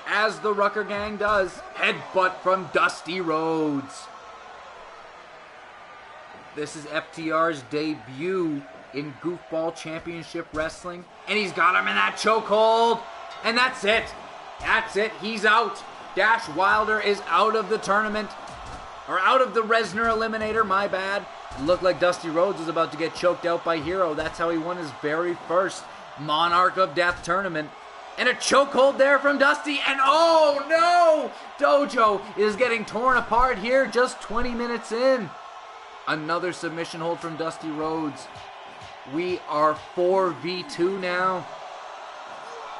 as the Rucker Gang does. Headbutt from Dusty Rhodes. This is FTR's debut in Goofball Championship Wrestling. And he's got him in that chokehold. And that's it. That's it. He's out. Dash Wilder is out of the tournament. Or out of the Resner Eliminator, my bad. It looked like Dusty Rhodes was about to get choked out by Hero. That's how he won his very first Monarch of Death tournament. And a chokehold there from Dusty. And oh no! Dojo is getting torn apart here just 20 minutes in. Another submission hold from Dusty Rhodes. We are 4v2 now.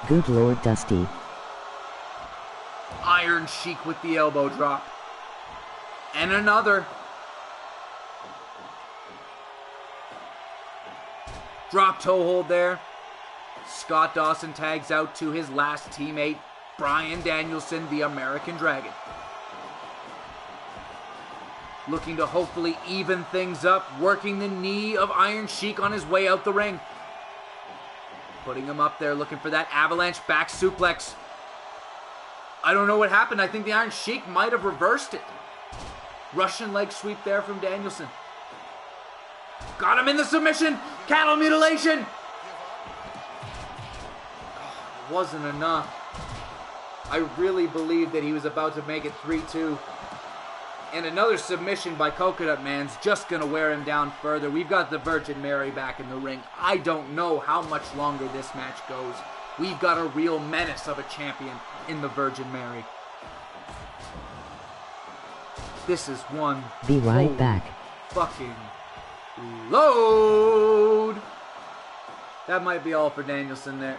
Good Lord, Dusty. Iron Sheik with the elbow drop. And another. Drop toe hold there. Scott Dawson tags out to his last teammate, Bryan Danielson, the American Dragon. Looking to hopefully even things up, working the knee of Iron Sheik on his way out the ring. Putting him up there, looking for that avalanche back suplex. I don't know what happened. I think the Iron Sheik might have reversed it. Russian leg sweep there from Danielson. Got him in the submission. Cattle mutilation. Wasn't enough. I really believed that he was about to make it 3-2. And another submission by Coconut Man's just going to wear him down further. We've got the Virgin Mary back in the ring. I don't know how much longer this match goes. We've got a real menace of a champion in the Virgin Mary. This is one. Be right back. Fucking load. That might be all for Danielson there.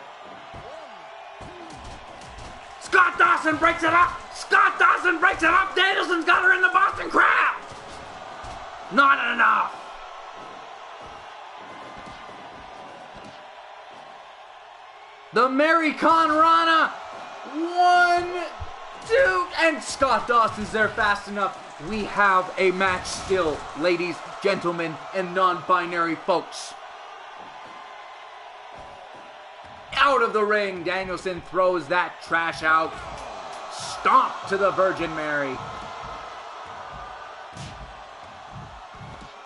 Scott Dawson breaks it up! Scott Dawson breaks it up! Danielson's got her in the Boston Crab! Not enough! The Mary Con Rana! 1, 2, and Scott Dawson's there fast enough. We have a match still, ladies, gentlemen, and non-binary folks. Out of the ring, Danielson throws that trash out. Stomp to the Virgin Mary.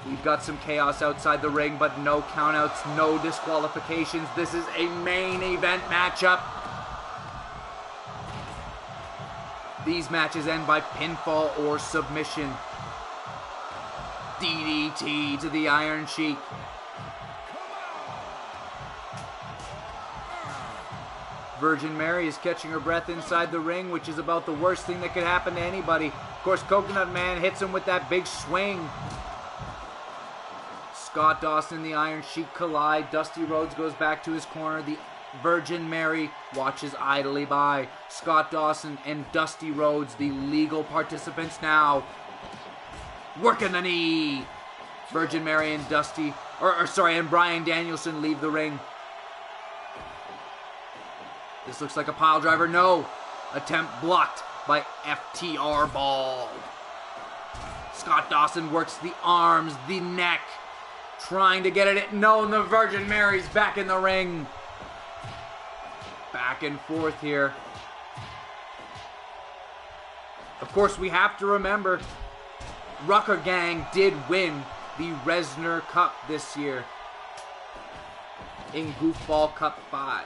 We've got some chaos outside the ring, but no countouts, no disqualifications. This is a main event matchup. These matches end by pinfall or submission. DDT to the Iron Sheik. Virgin Mary is catching her breath inside the ring, which is about the worst thing that could happen to anybody. Of course, Coconut Man hits him with that big swing. Scott Dawson and the Iron Sheik collide. Dusty Rhodes goes back to his corner. The Virgin Mary watches idly by. Scott Dawson and Dusty Rhodes, the legal participants now, working the knee. Virgin Mary and and Bryan Danielson leave the ring. This looks like a pile driver. No. Attempt blocked by FTR Ball. Scott Dawson works the arms, the neck, trying to get it. No, and the Virgin Mary's back in the ring. Back and forth here. Of course, we have to remember, Rucker Gang did win the Resner Cup this year in Goofball Cup 5.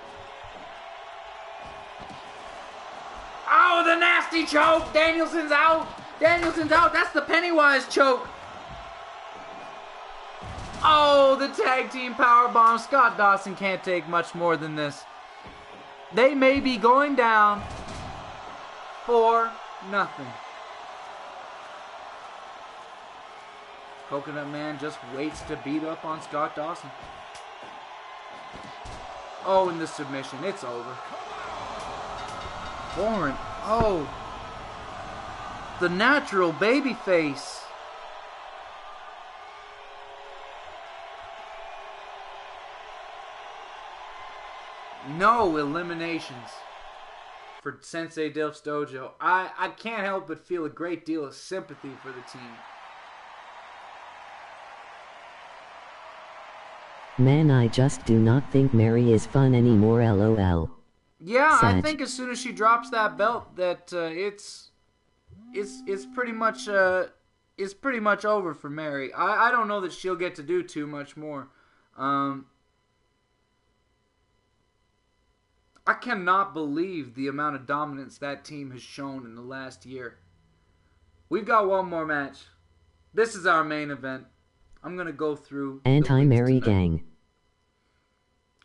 Oh, the nasty choke! Danielson's out! Danielson's out! That's the Pennywise choke! Oh, the tag team powerbomb. Scott Dawson can't take much more than this. They may be going down 4-0. Coconut Man just waits to beat up on Scott Dawson. Oh, and the submission. It's over. Warren. Oh. The natural baby face. No eliminations for Sensei Dilf's Dojo. I can't help but feel a great deal of sympathy for the team. Man, I just do not think Mary is fun anymore, lol. Yeah, Sad. I think as soon as she drops that belt, that it's pretty much over for Mary. I don't know that she'll get to do too much more. I cannot believe the amount of dominance that team has shown in the last year. We've got one more match. This is our main event. I'm going to go through Anti-Mary Gang.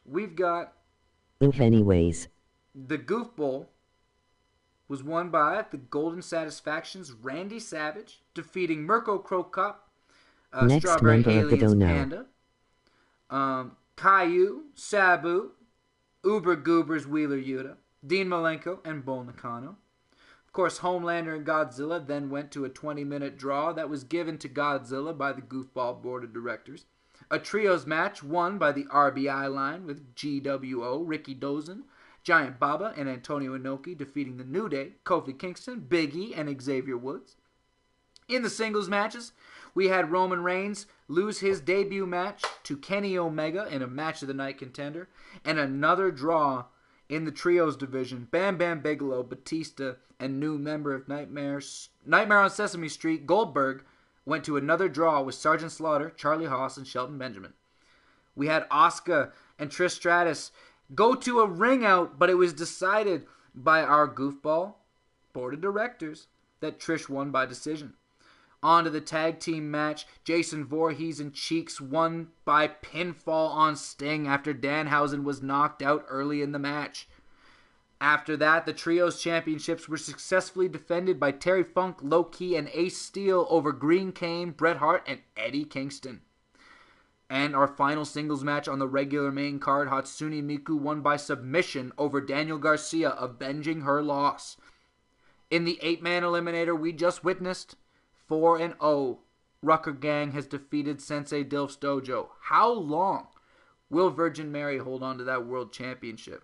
We've got Oof, anyways. the Goof Bowl was won by the Golden Satisfaction's Randy Savage, defeating Mirko Crow Cup, Next Strawberry member of the Aliens Dono. Panda, Caillou, Sabu, Uber Goobers Wheeler Yuta, Dean Malenko, and Bull Nakano. Of course, Homelander and Godzilla then went to a 20-minute draw that was given to Godzilla by the Goofball Board of Directors. A trios match won by the RBI line with GWO, Ricky Dozen, Giant Baba, and Antonio Inoki defeating the New Day, Kofi Kingston, Big E, and Xavier Woods. In the singles matches, we had Roman Reigns lose his debut match to Kenny Omega in a match of the night contender, and another draw in the trios division. Bam Bam Bigelow, Batista, and new member of Nightmare on Sesame Street, Goldberg, went to another draw with Sergeant Slaughter, Charlie Haas, and Shelton Benjamin. We had Asuka and Trish Stratus go to a ring out, but it was decided by our Goofball Board of Directors that Trish won by decision. On to the tag team match. Jason Voorhees and Cheeks won by pinfall on Sting after Danhausen was knocked out early in the match. After that, the Trios Championships were successfully defended by Terry Funk, Low Ki, and Ace Steel over Green Kane, Bret Hart, and Eddie Kingston. And our final singles match on the regular main card, Hatsune Miku won by submission over Daniel Garcia, avenging her loss. In the 8-man eliminator we just witnessed, 4-0, Rucker Gang has defeated Sensei Dilf's Dojo. How long will Virgin Mary hold on to that world championship?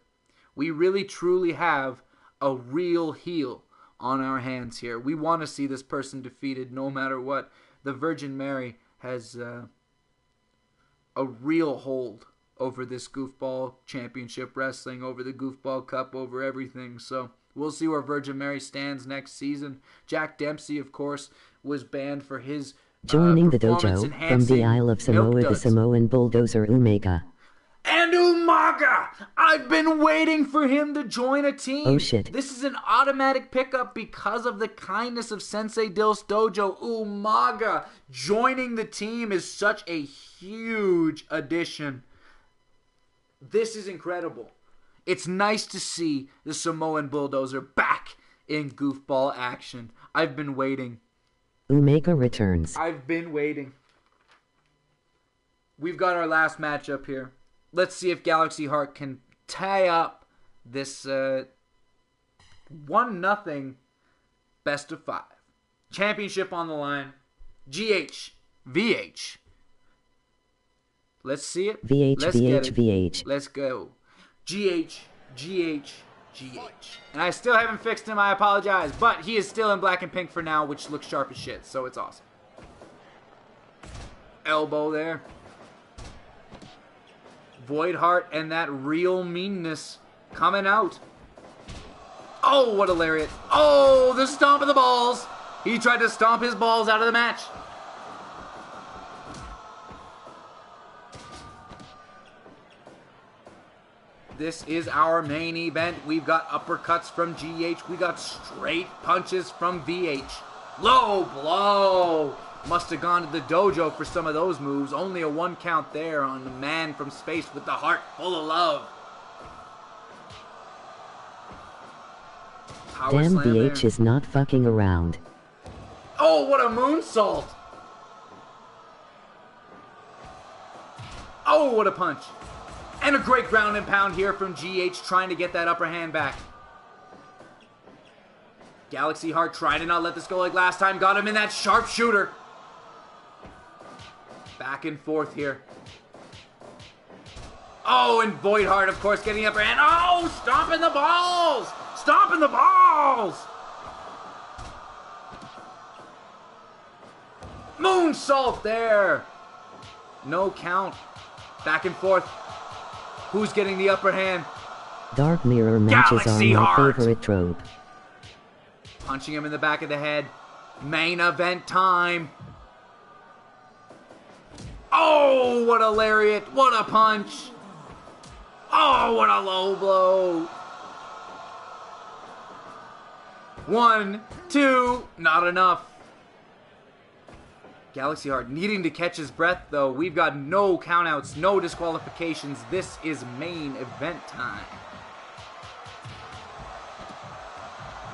We really truly have a real heel on our hands here. We want to see this person defeated no matter what. The Virgin Mary has a real hold over this Goofball Championship Wrestling, over the Goofball Cup, over everything. So we'll see where Virgin Mary stands next season. Jack Dempsey, of course, was banned for his Joining the dojo from the Isle of Samoa, the Samoan Bulldozer Umaga. And Umaga! I've been waiting for him to join a team. Oh shit. This is an automatic pickup because of the kindness of Sensei Dilf's Dojo. Umaga joining the team is such a huge addition. This is incredible. It's nice to see the Samoan Bulldozer back in goofball action. I've been waiting. Umaga returns. I've been waiting. We've got our last matchup here. Let's see if Galaxy Heart can tie up this 1-0 best of 5. Championship on the line. GH. VH. Let's see it. VH, Let's VH, get it. VH. Let's go. GH. GH. GH. And I still haven't fixed him, I apologize. But he is still in black and pink for now, which looks sharp as shit, so it's awesome. Elbow there. Void Heart and that real meanness coming out. Oh, what a lariat. Oh, the stomp of the balls. He tried to stomp his balls out of the match. This is our main event. We've got uppercuts from GH. We got straight punches from VH. Low blow. Must have gone to the dojo for some of those moves. Only a 1 count there on the man from space with the heart full of love. Power Damn, slam VH there. is not fucking around. Oh, what a moonsault. Oh, what a punch. And a great ground and pound here from GH, trying to get that upper hand back. Galaxy Heart trying to not let this go like last time. Got him in that sharpshooter. Back and forth here. Oh, and Void Heart, of course, getting the upper hand. Oh, stomping the balls. Stomping the balls. Moonsault there. No count. Back and forth. Who's getting the upper hand? Dark Mirror matches Galaxy are my Heart. favorite trope. Punching him in the back of the head. Main event time. Oh, what a lariat. What a punch. Oh, what a low blow. 1, 2, not enough. Galaxy Heart needing to catch his breath, though. We've got no countouts, no disqualifications. This is main event time.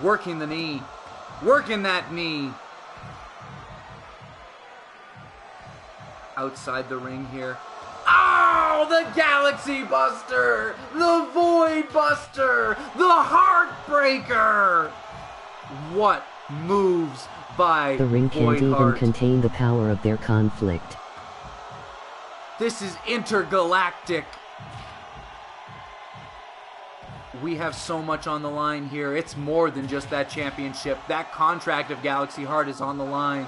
Working the knee. Working that knee. Outside the ring here. Oh, the Galaxy Buster! The Void Buster! The Heartbreaker! What moves by The ring can't Void even Heart. contain the power of their conflict. This is intergalactic. We have so much on the line here. It's more than just that championship. That contract of Galaxy Heart is on the line.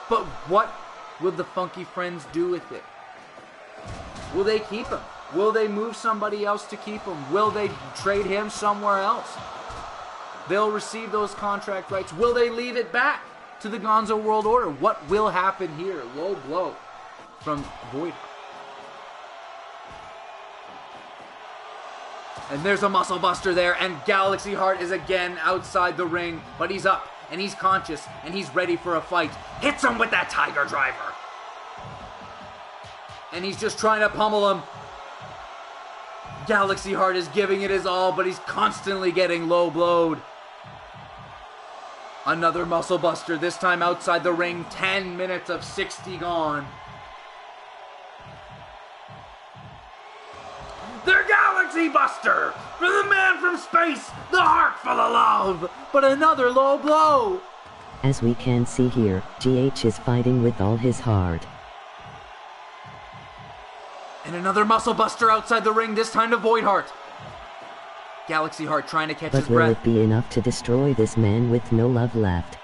But what will the Funky Friends do with it? Will they keep him? Will they move somebody else to keep him? Will they trade him somewhere else? They'll receive those contract rights. Will they leave it back to the Gonzo World Order? What will happen here? Low blow from Void. And there's a muscle buster there, and Galaxy Heart is again outside the ring, but he's up, and he's conscious, and he's ready for a fight. Hits him with that Tiger Driver. And he's just trying to pummel him. Galaxy Heart is giving it his all, but he's constantly getting low blowed. Another muscle buster, this time outside the ring. 10 minutes of 60 gone. Their Galaxy Buster for the man from space, the heart full of love, but another low blow. As we can see here, GH is fighting with all his heart. And another muscle buster outside the ring, this time to Void Heart. Galaxy Heart trying to catch his But will breath. it be enough to destroy this man with no love left?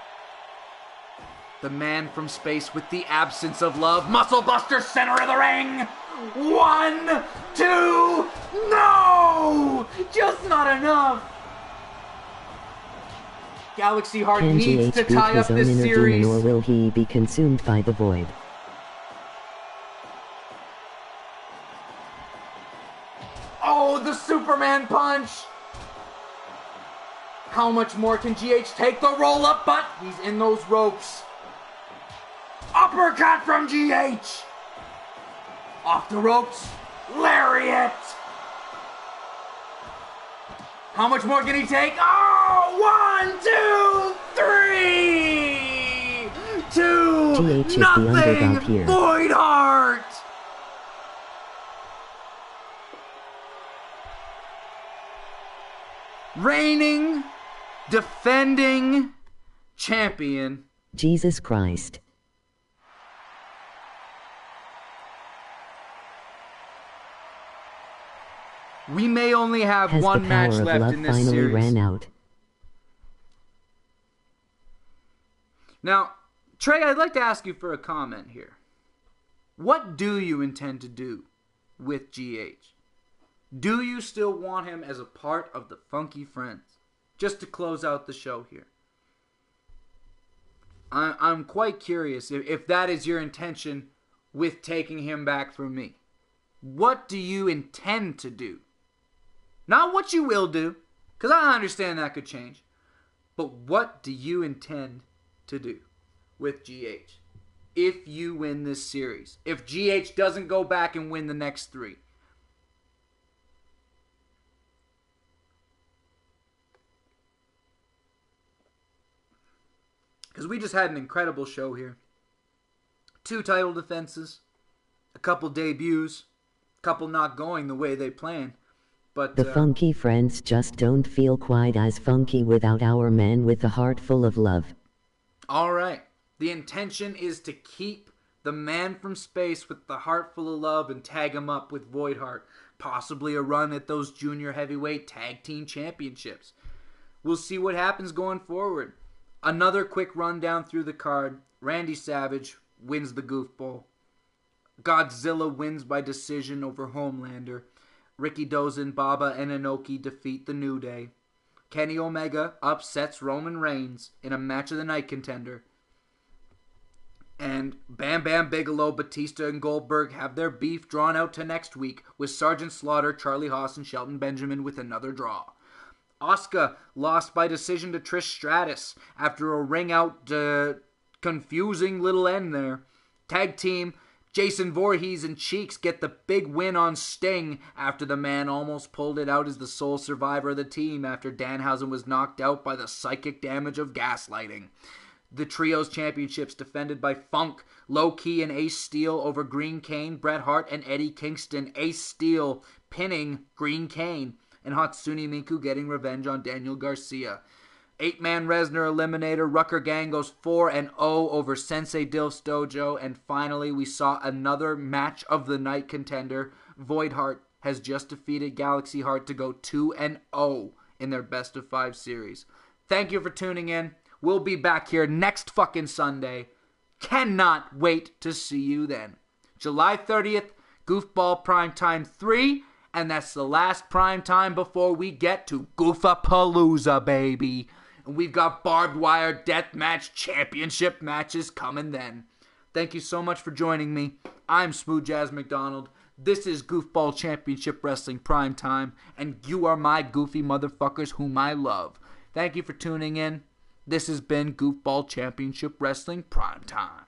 The man from space with the absence of love. Muscle buster, center of the ring. 1, 2, no! Just not enough. Galaxy Heart Can needs GH to beat tie up his own this inner series. demon, or will he be consumed by the void? Oh, the Superman punch! How much more can GH take? The roll-up, but he's in those ropes. Uppercut from GH! Off the ropes. Lariat! How much more can he take? Oh, 1, 2, 3! 2, GH is the underdog nothing! here. Void Heart! Reigning, defending champion. Jesus Christ. We may only have Has the one match power of left love in this finally series. ran out? Now, Trey, I'd like to ask you for a comment here. What do you intend to do with GH? Do you still want him as a part of the Funky Friends? just to close out the show here. I'm quite curious if that is your intention with taking him back from me. What do you intend to do? Not what you will do, because I understand that could change. But what do you intend to do with GH if you win this series? If GH doesn't go back and win the next 3? Because we just had an incredible show here. 2 title defenses, a couple debuts, a couple not going the way they planned. But The funky friends just don't feel quite as funky without our man with a heart full of love. All right. The intention is to keep the man from space with the heart full of love and tag him up with Voidheart. Possibly a run at those junior heavyweight tag team championships. We'll see what happens going forward. Another quick rundown through the card. Randy Savage wins the Goofball. Godzilla wins by decision over Homelander. Ricky Dozan, Baba, and Inoki defeat the New Day. Kenny Omega upsets Roman Reigns in a match of the night contender. And Bam Bam Bigelow, Batista, and Goldberg have their beef drawn out to next week with Sergeant Slaughter, Charlie Haas, and Shelton Benjamin with another draw. Asuka lost by decision to Trish Stratus after a ring-out confusing little end there. Tag team, Jason Voorhees and Cheeks get the big win on Sting after the man almost pulled it out as the sole survivor of the team after Danhausen was knocked out by the psychic damage of gaslighting. The Trios Championships defended by Funk, Low Key, and Ace Steel over Green Kane, Bret Hart, and Eddie Kingston. Ace Steel pinning Green Kane, and Hatsune Miku getting revenge on Daniel Garcia. 8-man Resner Eliminator, Rucker Gang goes 4-0 over Sensei Dilf's Dojo. And finally, we saw another match of the night contender. Voidheart has just defeated Galaxy Heart to go 2-0 in their best of 5 series. Thank you for tuning in. We'll be back here next fucking Sunday. Cannot wait to see you then. July 30th, Goofball Primetime 3. And that's the last Primetime before we get to Goofapalooza, baby. And we've got barbed wire deathmatch championship matches coming then. Thank you so much for joining me. I'm Smooth Jazz McDonald. This is Goofball Championship Wrestling Primetime. And you are my goofy motherfuckers whom I love. Thank you for tuning in. This has been Goofball Championship Wrestling Primetime.